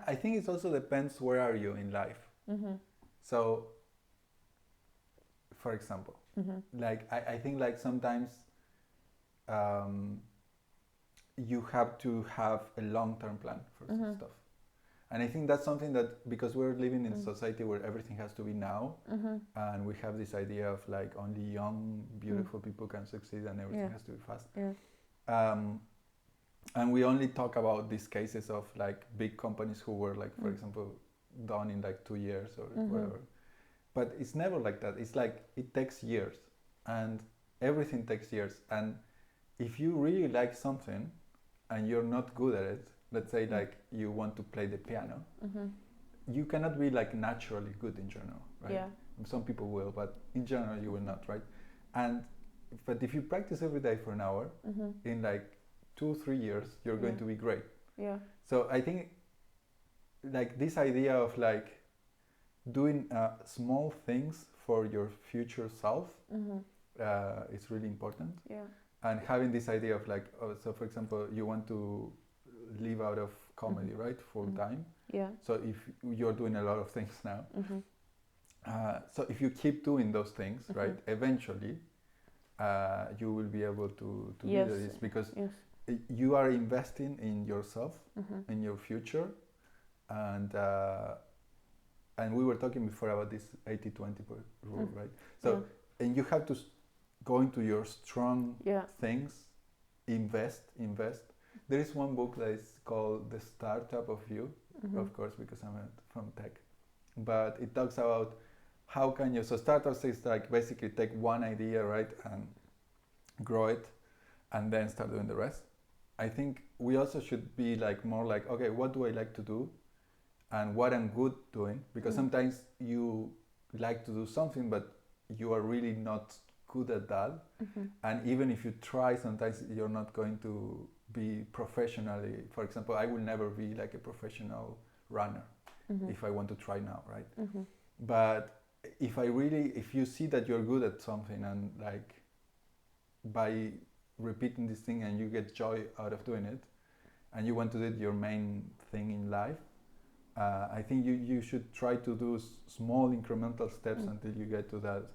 I think it also depends where are you in life. So, for example, like I think like sometimes you have to have a long-term plan for some stuff. And I think that's something that, because we're living in a society where everything has to be now, and we have this idea of like only young, beautiful people can succeed, and everything has to be fast. And we only talk about these cases of like big companies who were like, for example, done in like 2 years or whatever. But it's never like that. It's like it takes years, and everything takes years. And if you really like something and you're not good at it, let's say like you want to play the piano, you cannot be like naturally good in general, right? Some people will, but in general you will not, right? But if you practice every day for an hour, in like 2-3 years, you're going to be great. So I think like this idea of like doing small things for your future self is really important. And having this idea of like, oh, so for example, you want to live out of comedy, right, full time. So if you're doing a lot of things now, so if you keep doing those things, right, eventually you will be able to do this, because you are investing in yourself, in your future, and we were talking before about this 80-20 rule, right? So and you have to go into your strong things, invest. There is one book that is called The Startup of You, of course, because I'm from tech, but it talks about how can you, so startups is like basically take one idea, right, and grow it, and then start doing the rest. I think we also should be like more like, okay, what do I like to do, and what I'm good doing, because sometimes you like to do something, but you are really not good at that, and even if you try, sometimes you're not going to be professionally. For example, I will never be like a professional runner if I want to try now, right? But if you see that you're good at something, and like by repeating this thing and you get joy out of doing it, and you want to do it your main thing in life, I think you should try to do small incremental steps until you get to that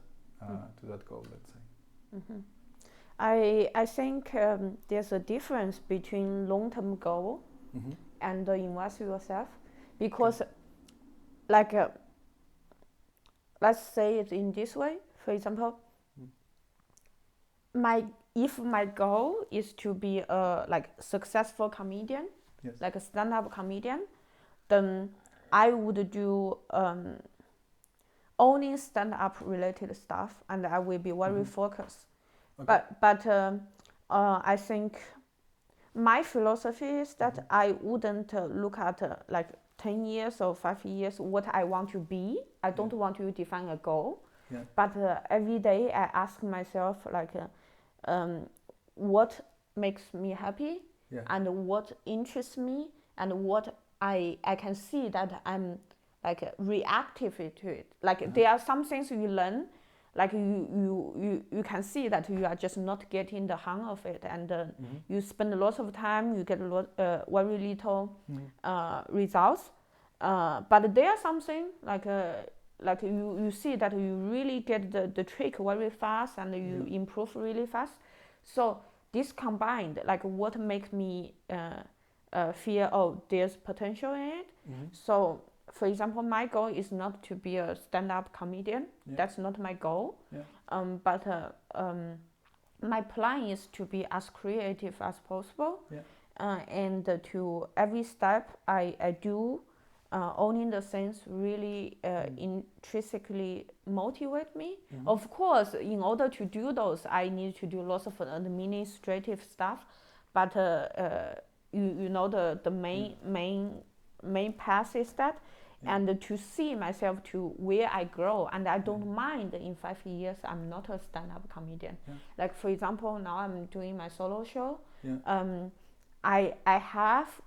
goal, let's say. Mm-hmm. I think there's a difference between long-term goal and invest if because like let's say it in this way. For example, if my goal is to be a like successful comedian, like a stand-up comedian, then I would do only stand-up related stuff, and I will be very focused. Okay. But I think my philosophy is that I wouldn't look at like 10 years or 5 years what I want to be. I don't want to define a goal. Yeah. But every day I ask myself like what makes me happy and what interests me and what I can see that I'm like reactive to it. Like there are some things you learn, like you can see that you are just not getting the hang of it, and you spend a lot of time, you get very little results. But there are something like you see that you really get the trick very fast and you improve really fast. So this combined, like what makes me feel, oh, there's potential in it. So for example, my goal is not to be a stand-up comedian. That's not my goal. But my plan is to be as creative as possible. And to every step I do, owning the things really intrinsically motivate me. Of course, in order to do those, I need to do lots of administrative stuff. But you know the main path is that. And to see myself to where I grow, and I don't mind in 5 years I'm not a stand-up comedian. Like for example, now I'm doing my solo show. I have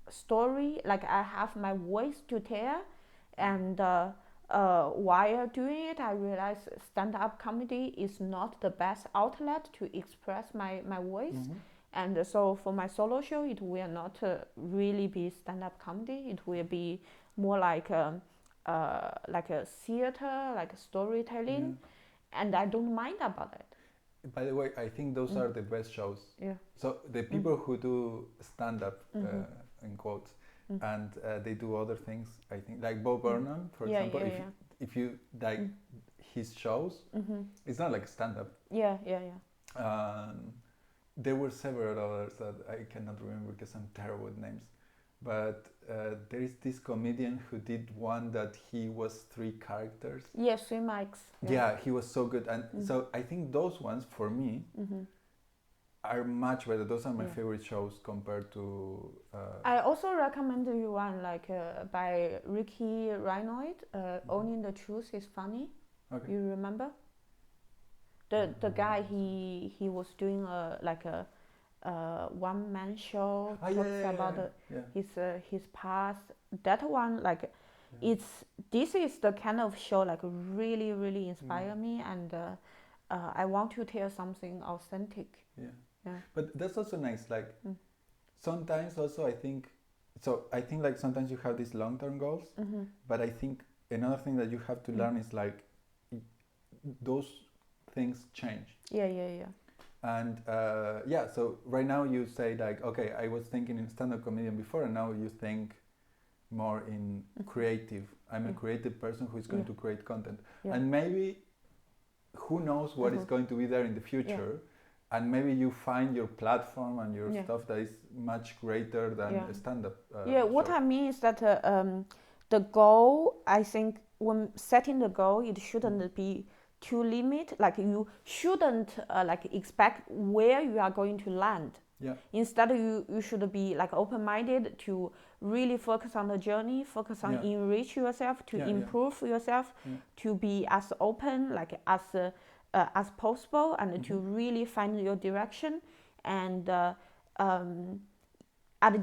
story, like I have my voice to tell, and while doing it I realized stand-up comedy is not the best outlet to express my voice. And so for my solo show it will not really be stand-up comedy, it will be more like a theater, like a storytelling, and I don't mind about it. By the way, I think those are the best shows. So the people who do stand-up, in quotes, and they do other things, I think, like Bob Burnham, for example, if you like his shows, it's not like stand-up. There were several others that I cannot remember because I'm terrible with names. But there is this comedian who did one that he was 3 characters. 3 mics. Yeah, he was so good. And so I think those ones, for me, are much better. Those are my favorite shows compared to... I also recommend you one like by Ricky Reinold, Owning the Truth is Funny. Okay. You remember? The guy, he was doing like a one-man show, about his past. That one, like, this is the kind of show like really, really inspire me, and I want to tell something authentic. But that's also nice. Like sometimes also I think like sometimes you have these long-term goals, but I think another thing that you have to learn is like those things change. And so right now you say like, okay, I was thinking in stand-up comedian before, and now you think more in creative. I'm a creative person who is going to create content. And maybe, who knows what is going to be there in the future, and maybe you find your platform and your stuff that is much greater than a stand-up what I mean is that the goal, I think when setting the goal, it shouldn't be too limit, like you shouldn't like expect where you are going to land. Instead you should be like open-minded to really focus on the journey, focus on enrich yourself, to improve yourself, to be as open like as possible, and to really find your direction. And at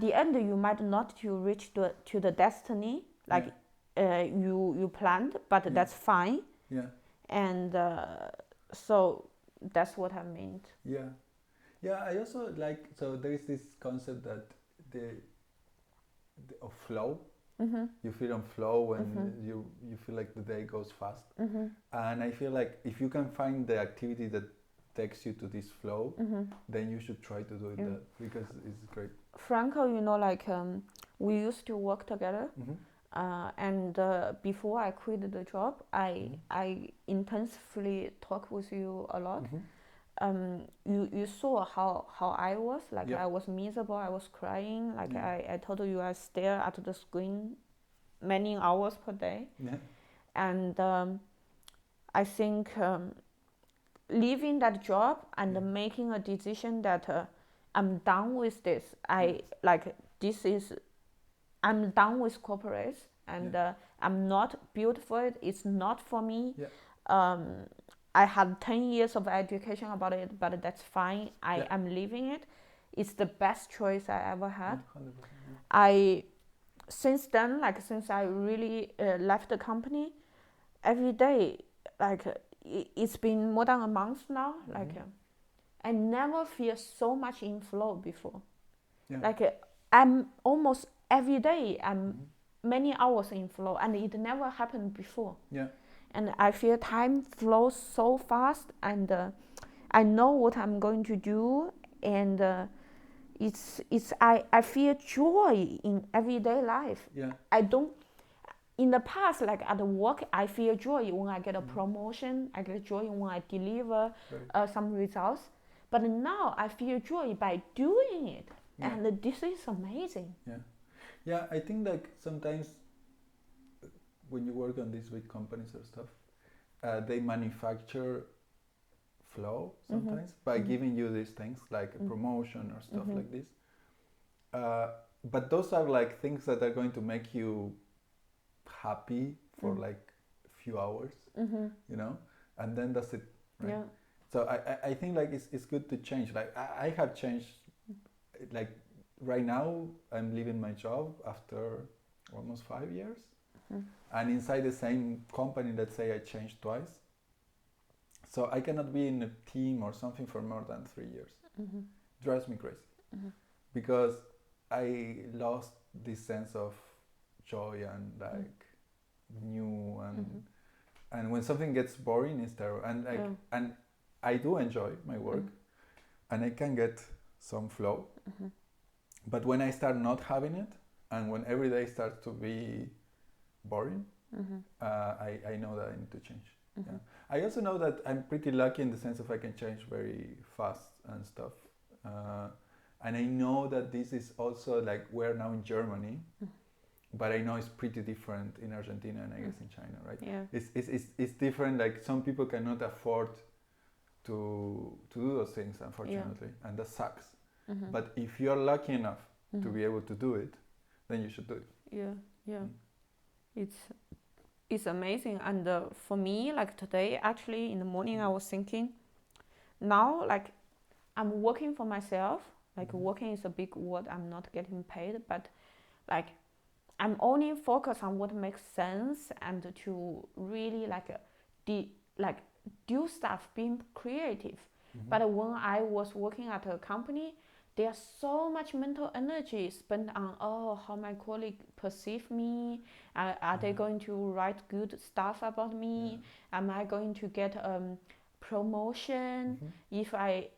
the end you might not to reach to the destiny like you planned, but that's fine. And so that's what I meant. I also like, so there is this concept that of flow. You feel on flow, and you feel like the day goes fast. And I feel like if you can find the activity that takes you to this flow, then you should try to do it because it's great. Franco, we used to work together. And before I quit the job, I intensively talk with you a lot. You saw how I was, I was miserable, I was crying, I told you I stare at the screen many hours per day. And I think leaving that job and making a decision that I'm done with this. I'm done with corporates, and I'm not built for it. It's not for me. I had 10 years of education about it, but that's fine. I'm leaving it. It's the best choice I ever had. 100%. Since then, since I really left the company, every day, it's been more than a month now. I never feel so much in flow before. I'm almost every day. I'm many hours in flow, and it never happened before. And I feel time flows so fast, and I know what I'm going to do, and I feel joy in everyday life. I don't. In the past, at work, I feel joy when I get a promotion. I get joy when I deliver some results. But now I feel joy by doing it, and this is amazing. Yeah, I think sometimes when you work on these big companies or stuff, they manufacture flow sometimes by giving you these things like a promotion or stuff like this. But those are things that are going to make you happy for a few hours, and then that's it, right? So I think it's good to change. I have changed. Right now I'm leaving my job after almost 5 years, and inside the same company, let's say I changed twice. So I cannot be in a team or something for more than 3 years. Drives me crazy because I lost this sense of joy and new and when something gets boring, it's terrible. And I do enjoy my work, and I can get some flow. But when I start not having it, and when every day starts to be boring, I know that I need to change. I also know that I'm pretty lucky in the sense of I can change very fast and stuff. And I know that this is also we're now in Germany, but I know it's pretty different in Argentina and I guess in China, right? It's different. Some people cannot afford to do those things, unfortunately, and that sucks. But if you're lucky enough to be able to do it, then you should do it. It's amazing. And for me, today, actually in the morning, I was thinking, now I'm working for myself. Working is a big word. I'm not getting paid, but I'm only focused on what makes sense and to really do stuff, being creative. But when I was working at a company, there's so much mental energy spent on how my colleague perceive me. Are they going to write good stuff about me? Am I going to get promotion? If I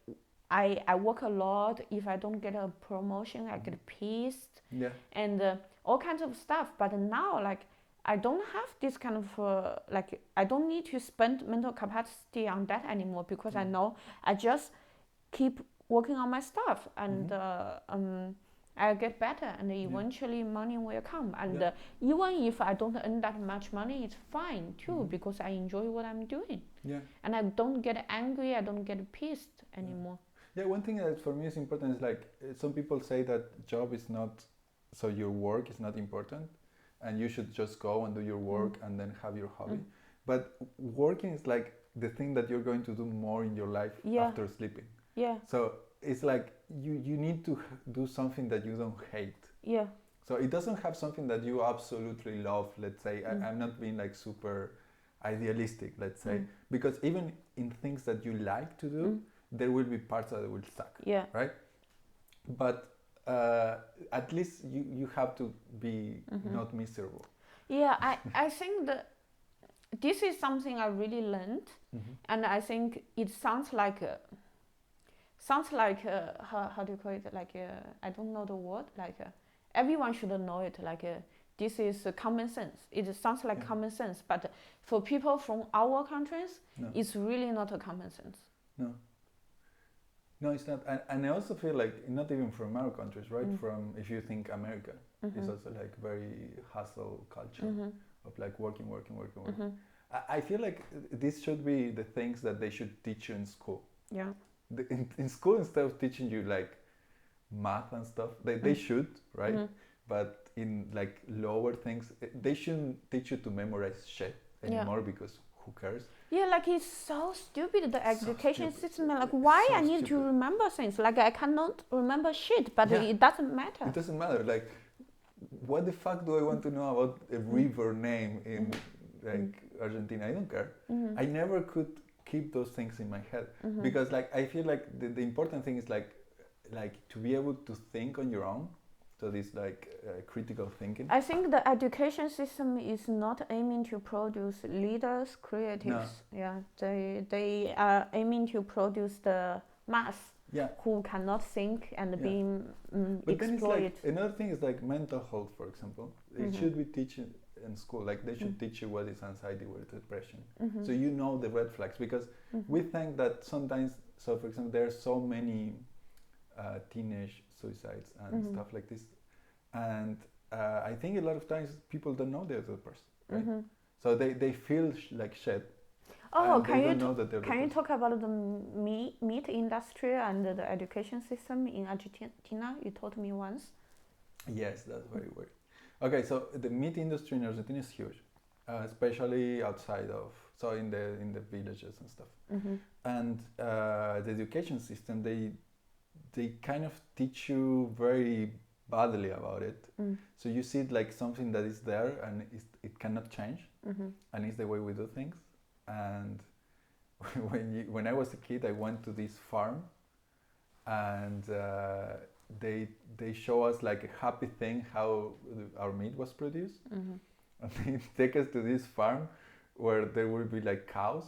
work a lot, if I don't get a promotion, I get pissed. And all kinds of stuff. But now I don't have this kind of I don't need to spend mental capacity on that anymore, because I know I just keep working on my stuff, and I'll get better, and eventually money will come. And even if I don't earn that much money, it's fine too, because I enjoy what I'm doing. And I don't get angry, I don't get pissed anymore. One thing that for me is important is some people say that job is not, so your work is not important, and you should just go and do your work and then have your hobby. But working is the thing that you're going to do more in your life after sleeping. So it's you need to do something that you don't hate. So it doesn't have something that you absolutely love, let's say. I'm not being super idealistic, let's say, because even in things that you like to do, there will be parts that will suck, right? But at least you have to be not miserable. Yeah, I think that this is something I really learned, and I think it sounds like how do you call it? Like I don't know the word. Like everyone should know it. Like this is common sense. It sounds like common sense, but for people from our countries, it's really not a common sense. No, it's not. And I also feel like not even from our countries, right? From if you think America, it's also like very hustle culture of like working. I feel like this should be the things that they should teach you in school. Yeah. In school, instead of teaching you like math and stuff, they should, right? But in like lower things, they shouldn't teach you to memorize shit anymore because who cares? Yeah, like it's so stupid, the education system. Like why I need to remember things? Like I cannot remember shit, but it doesn't matter. It doesn't matter. Like what the fuck do I want to know about a river name in like Argentina? I don't care. I never could keep those things in my head because like I feel like the important thing is like to be able to think on your own. So this like critical thinking. I think the education system is not aiming to produce leaders, creatives. No. Yeah, they are aiming to produce the mass who cannot think and being but exploited. Then it's like, another thing is like mental health, for example. It should be taught in school. Like they should teach you what is anxiety, what is depression. So you know the red flags because we think that sometimes. So for example, there are so many teenage suicides and stuff like this, and I think a lot of times people don't know the other person, right? So they feel like shit. Oh, can you talk about the meat industry and the education system in Argentina? You told me once. Yes, that's very weird. Okay, so the meat industry in Argentina is huge, especially outside of in the villages and stuff. And the education system they kind of teach you very badly about it. So you see it like something that is there and it cannot change, and it's the way we do things. And when I was a kid, I went to this farm, and they show us like a happy thing how our meat was produced, and they take us to this farm where there will be like cows.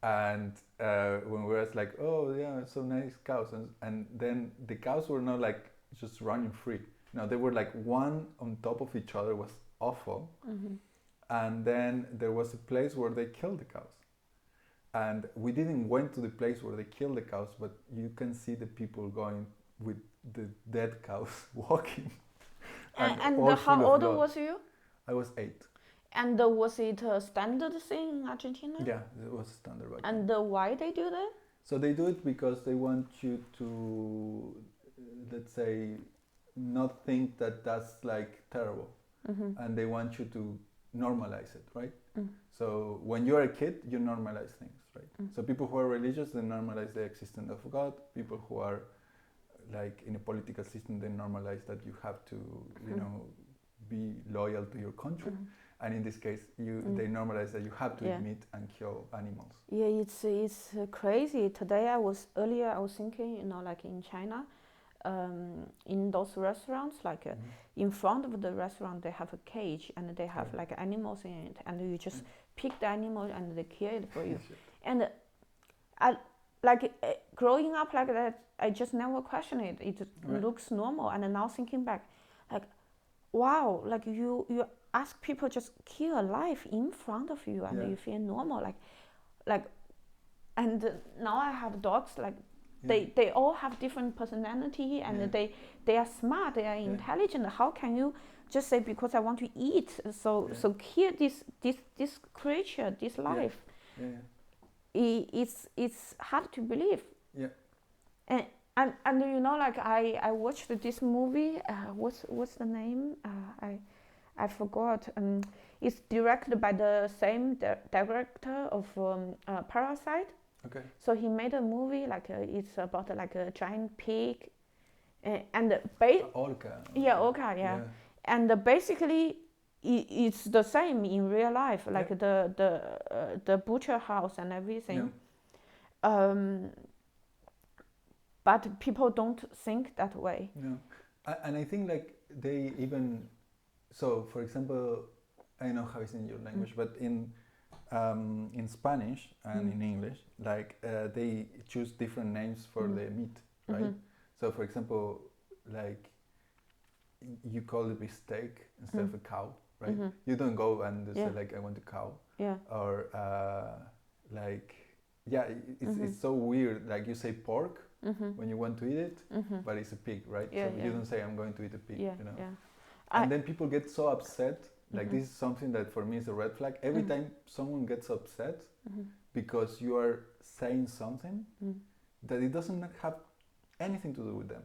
And when we were like, oh yeah, so nice cows, and then the cows were not like just running free. No, they were like one on top of each other. It was awful. And then there was a place where they killed the cows, and we didn't went to the place where they killed the cows, but you can see the people going with the dead cows walking. And how old was you? I was 8. And was it a standard thing in Argentina? Yeah, it was standard. And why they do that? So they do it because they want you to, let's say, not think that that's like terrible, and they want you to normalize it, right? So when you're a kid, you normalize things, right? So people who are religious, they normalize the existence of God. People who are like in a political system, they normalize that you have to, you know, be loyal to your country. And in this case, they normalize that you have to eat meat and kill animals. Yeah, it's crazy. Today I was thinking, you know, like in China, in those restaurants, like in front of the restaurant, they have a cage and they have like animals in it, and you just pick the animal and they kill it for you. And I like growing up like that, I just never questioned it. It looks normal, and now thinking back, like, wow, like you ask people just kill a life in front of you, and you feel normal, like, and now I have dogs, like they all have different personality, and they are smart, they are intelligent. How can you just say because I want to eat, so kill this creature, this life? It's hard to believe. And you know, like I watched this movie. What's the name? I forgot. It's directed by the same director of Parasite. Okay. So he made a movie like it's about like a giant pig, and Orca. Yeah, Orca. Yeah. And basically, it's the same in real life, like the butcher house and everything. But people don't think that way. No. And I think like they even, so for example, I don't know how it's in your language, but in Spanish and in English, like they choose different names for the meat, right? So for example, like you call it steak instead of a cow, right? You don't go and say like I want a cow, or like it's so weird. Like you say pork when you want to eat it, but it's a pig, right? So you don't say I'm going to eat a pig, you know. And then people get so upset. Like this is something that for me is a red flag. Every time someone gets upset because you are saying something that it doesn't have anything to do with them.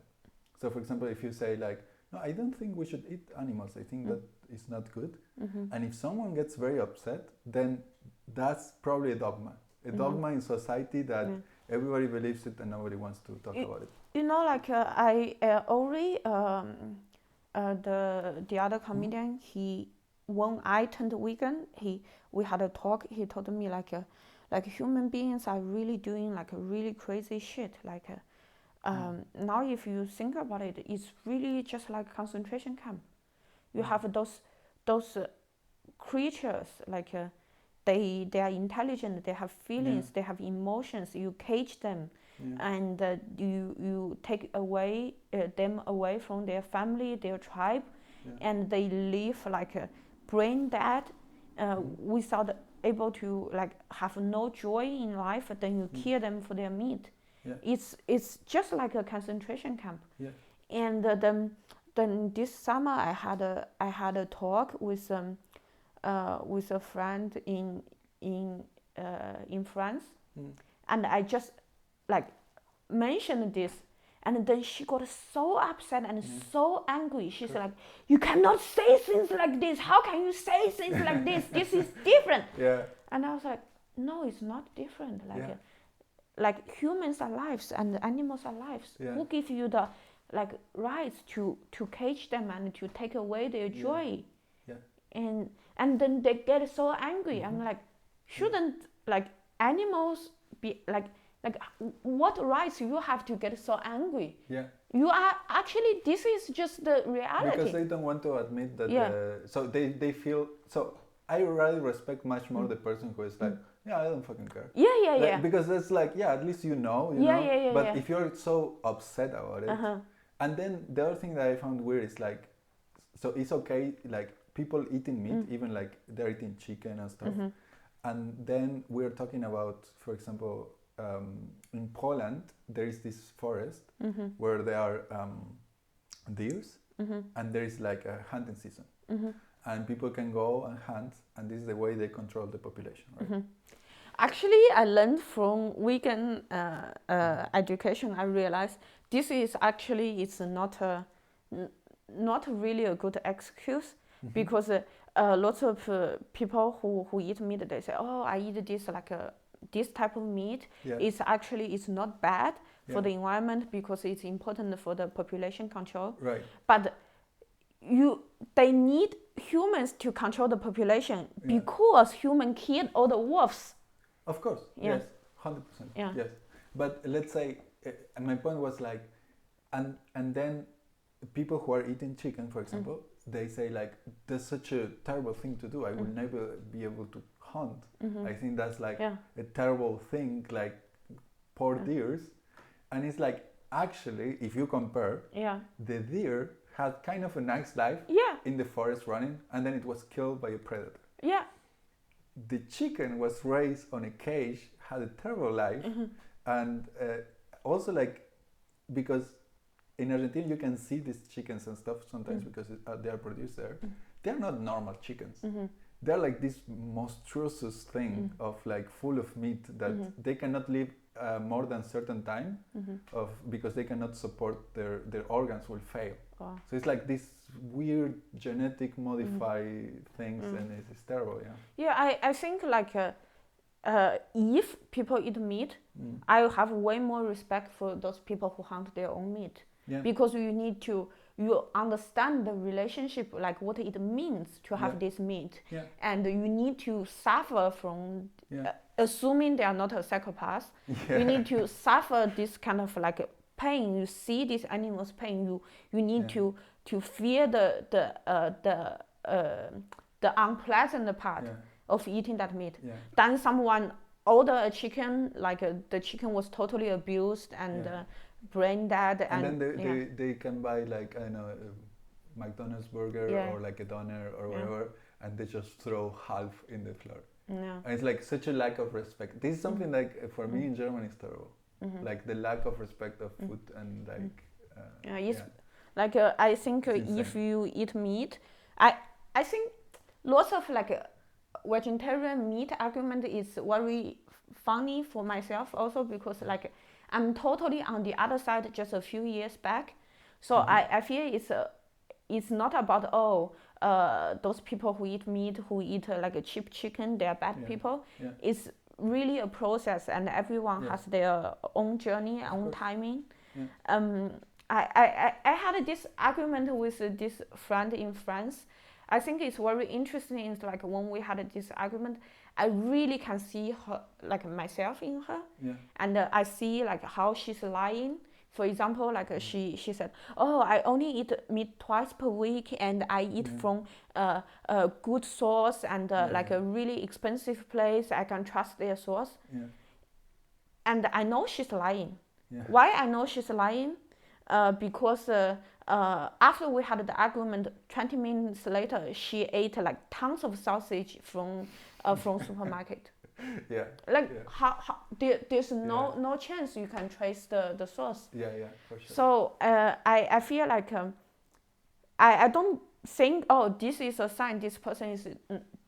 So for example, if you say like, no, I don't think we should eat animals. I think that is not good. And if someone gets very upset, then that's probably a dogma. A dogma in society that everybody believes it and nobody wants to talk about it. You know, like Ori, the other comedian, when I turned vegan, we had a talk. He told me like human beings are really doing like a really crazy shit. Like now, if you think about it, it's really just like concentration camp. You have those creatures like they are intelligent. They have feelings. They have emotions. You cage them, and you take them away from their family, their tribe, and they live like brain dead, without able to like have no joy in life. Then you kill them for their meat. It's just like a concentration camp. And then this summer I had a talk with a friend in France, and I just like mentioned this. And then she got so upset and so angry. She's like, you cannot say things like this. How can you say things like this? This is different. And I was like, no, it's not different. Like humans are lives and animals are lives. Who gives you the like rights to cage them and to take away their joy? And then they get so angry. I'm like, shouldn't like animals be like what rights you have to get so angry? You are actually, this is just the reality. Because they don't want to admit that. So they feel, so I really respect much more the person who is like, I don't fucking care. Like, because it's like, at least you know. But if you're so upset about it, and then the other thing that I found weird is like, so it's okay, like people eating meat, even like they're eating chicken and stuff. And then we're talking about, for example, in Poland, there is this forest where there are deers, and there is like a hunting season. And people can go and hunt, and this is the way they control the population, right? Actually, I learned from vegan education, I realized this is actually, it's not really a good excuse, because lots of people who eat meat, they say, oh, I eat this like this type of meat. It's not bad for the environment because it's important for the population control. But they need humans to control the population because humans killed all the wolves. Of course, yes, 100%. Yes, but let's say, my point was like, and then people who are eating chicken, for example, they say like, that's such a terrible thing to do. I will never be able to hunt. I think that's like a terrible thing, like poor deers. And it's like, actually, if you compare, the deer had kind of a nice life in the forest running, and then it was killed by a predator. The chicken was raised on a cage, had a terrible life, and also like, because in Argentina you can see these chickens and stuff sometimes because they are produced there. They're not normal chickens. They're like this monstrous thing of like full of meat that they cannot live more than certain time because they cannot support their organs will fail. So it's like this weird genetic modified things, and it's terrible. I think like if people eat meat, I have way more respect for those people who hunt their own meat, because you understand the relationship, like what it means to have this meat, and you need to suffer from assuming they are not a psychopath. You need to suffer this kind of like pain, you see this animal's pain, you need to feel the unpleasant part of eating that meat. Then someone order a chicken, like the chicken was totally abused and brain dead, and then they can buy like, I don't know, a McDonald's burger or like a doner or whatever, and they just throw half in the floor. And it's like such a lack of respect. This is something like for me in Germany is terrible. Like the lack of respect of food and like like I think if you eat meat, I think lots of like vegetarian meat argument is very funny for myself also, because like I'm totally on the other side just a few years back, so I feel it's not about those people who eat meat, who eat like a cheap chicken, they are bad people. It's really a process, and everyone has their own journey, own timing. I had this argument with this friend in France. I think it's very interesting. It's like when we had this argument, I really can see her, like myself in her, and I see like how she's lying. For example, like she said, "Oh, I only eat meat twice per week, and I eat from a good source and like a really expensive place. I can trust their source." And I know she's lying. Why I know she's lying? Because after we had the argument, 20 minutes later, she ate like tons of sausage from supermarket. How there's no chance you can trace the source. For sure. So I feel like I don't think this is a sign this person is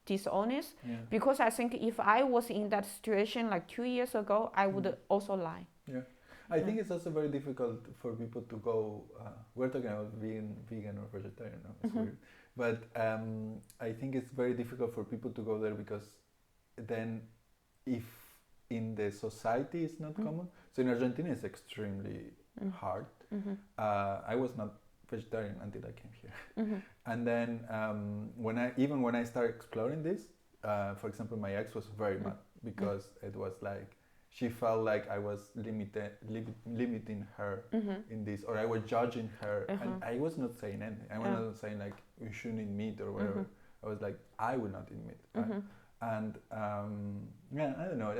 dishonest, because I think if I was in that situation like 2 years ago, I would also lie. I think it's also very difficult for people to go. We're talking about vegan or vegetarian. No? It's weird, but I think it's very difficult for people to go there, because then, if in the society it's not common. So in Argentina it's extremely hard. I was not vegetarian until I came here, and then when I started exploring this, for example, my ex was very mad, because it was like she felt like I was limiting her in this, or I was judging her, and I was not saying anything. I was not saying like you shouldn't eat meat or whatever. I was like, I will not eat meat. Right? And I don't know.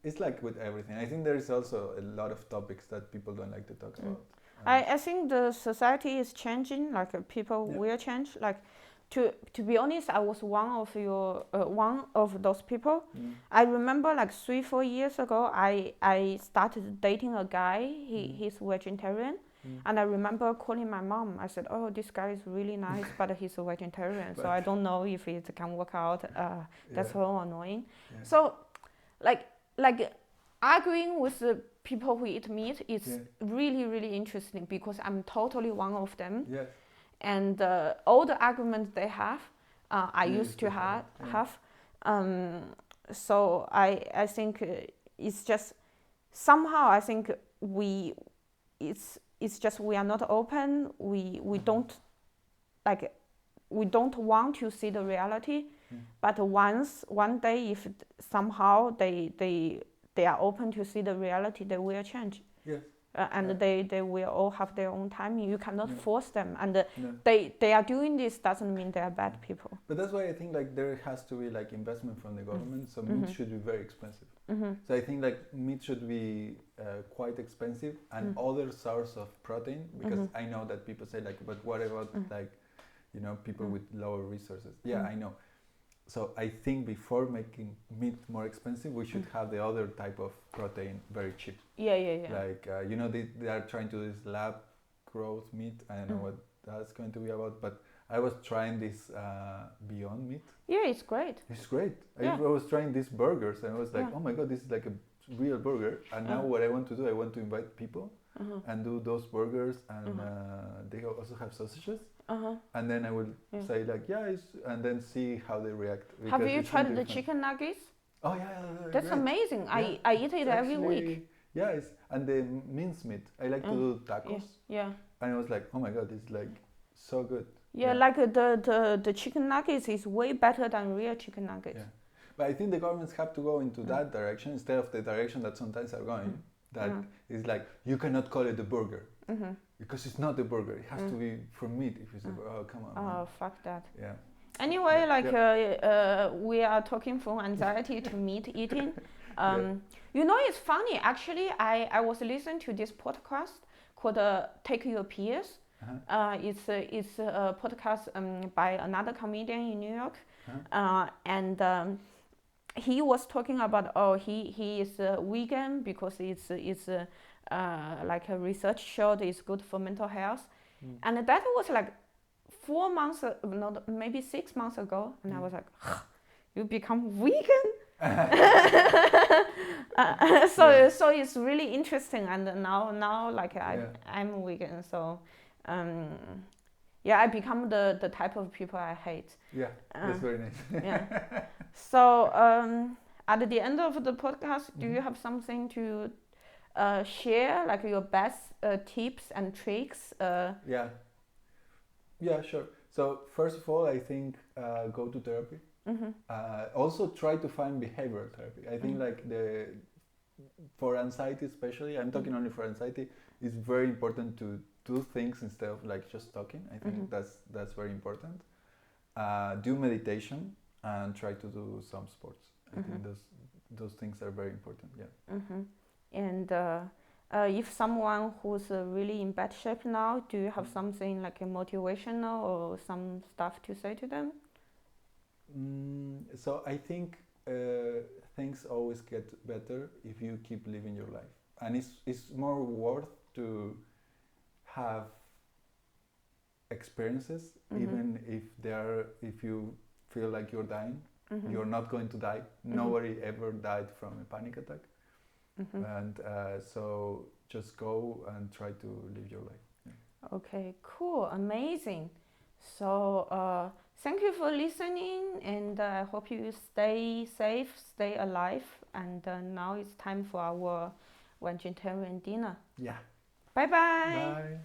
It's like with everything. I think there is also a lot of topics that people don't like to talk about. I think the society is changing. Like people will change. Like to be honest, I was one of those people. I remember like 3-4 years ago, I started dating a guy. He's vegetarian. And I remember calling my mom. I said, "Oh, this guy is really nice, but he's a vegetarian, so I don't know if it can work out." That's so annoying. So, like arguing with the people who eat meat is really, really interesting, because I'm totally one of them. And all the arguments they have, I used to have. So I think it's just somehow I think it's just we are not open. We don't want to see the reality. But one day, if somehow they are open to see the reality, they will change. And they will all have their own timing. You cannot force them. And they are doing this doesn't mean they are bad people. But that's why I think like there has to be like investment from the government. So meat should be very expensive. So I think like meat should be quite expensive, and other source of protein, because I know that people say like, but what about like, people with lower resources? I know. So I think before making meat more expensive, we should have the other type of protein very cheap. Like they are trying to do this lab growth meat. I don't know what that's going to be about, but I was trying this Beyond Meat. It's great. It's great. I was trying these burgers, and I was like, oh my god, this is like a real burger. And now what I want to do, I want to invite people and do those burgers, and they also have sausages. And then I will say like, and then see how they react. Have you tried the chicken nuggets? Oh yeah, that's great. Amazing. I eat it every week. And the mincemeat. I like to do tacos. And I was like, oh my god, it's like so good. Like the chicken nuggets is way better than real chicken nuggets. But I think the governments have to go into that direction instead of the direction that sometimes are going. that is like, you cannot call it a burger because it's not a burger. It has to be from meat. If it's a burger, oh come on. Oh, fuck that. Yeah. Anyway, we are talking from anxiety to meat eating. You know, it's funny. Actually, I was listening to this podcast called "Take Your Peers." It's a podcast by another comedian in New York, and he was talking about he is vegan because it's like a research showed it's good for mental health, and that was like 4 months, maybe 6 months ago, and I was like, you become vegan? So it's really interesting, and now like I'm vegan, so I become the type of people I hate. Yeah, that's very nice. Yeah. So at the end of the podcast, do you have something to share, like your best tips and tricks? Yeah, sure. So first of all, I think go to therapy. Also try to find behavioral therapy. I think like for anxiety especially, I'm talking only for anxiety, it's very important to do things instead of like just talking. I think that's very important. Do meditation and try to do some sports. I think those things are very important. Yeah. And if someone who's really in bad shape now, do you have something like a motivational or some stuff to say to them? So I think things always get better if you keep living your life, and it's more worth to have experiences, even if you feel like you're dying. You're not going to die. Nobody ever died from a panic attack. And so just go and try to live your life. Yeah. Okay, cool, amazing. So thank you for listening, and I hope you stay safe, stay alive. And now it's time for our vegetarian dinner. Yeah. Bye-bye. Bye.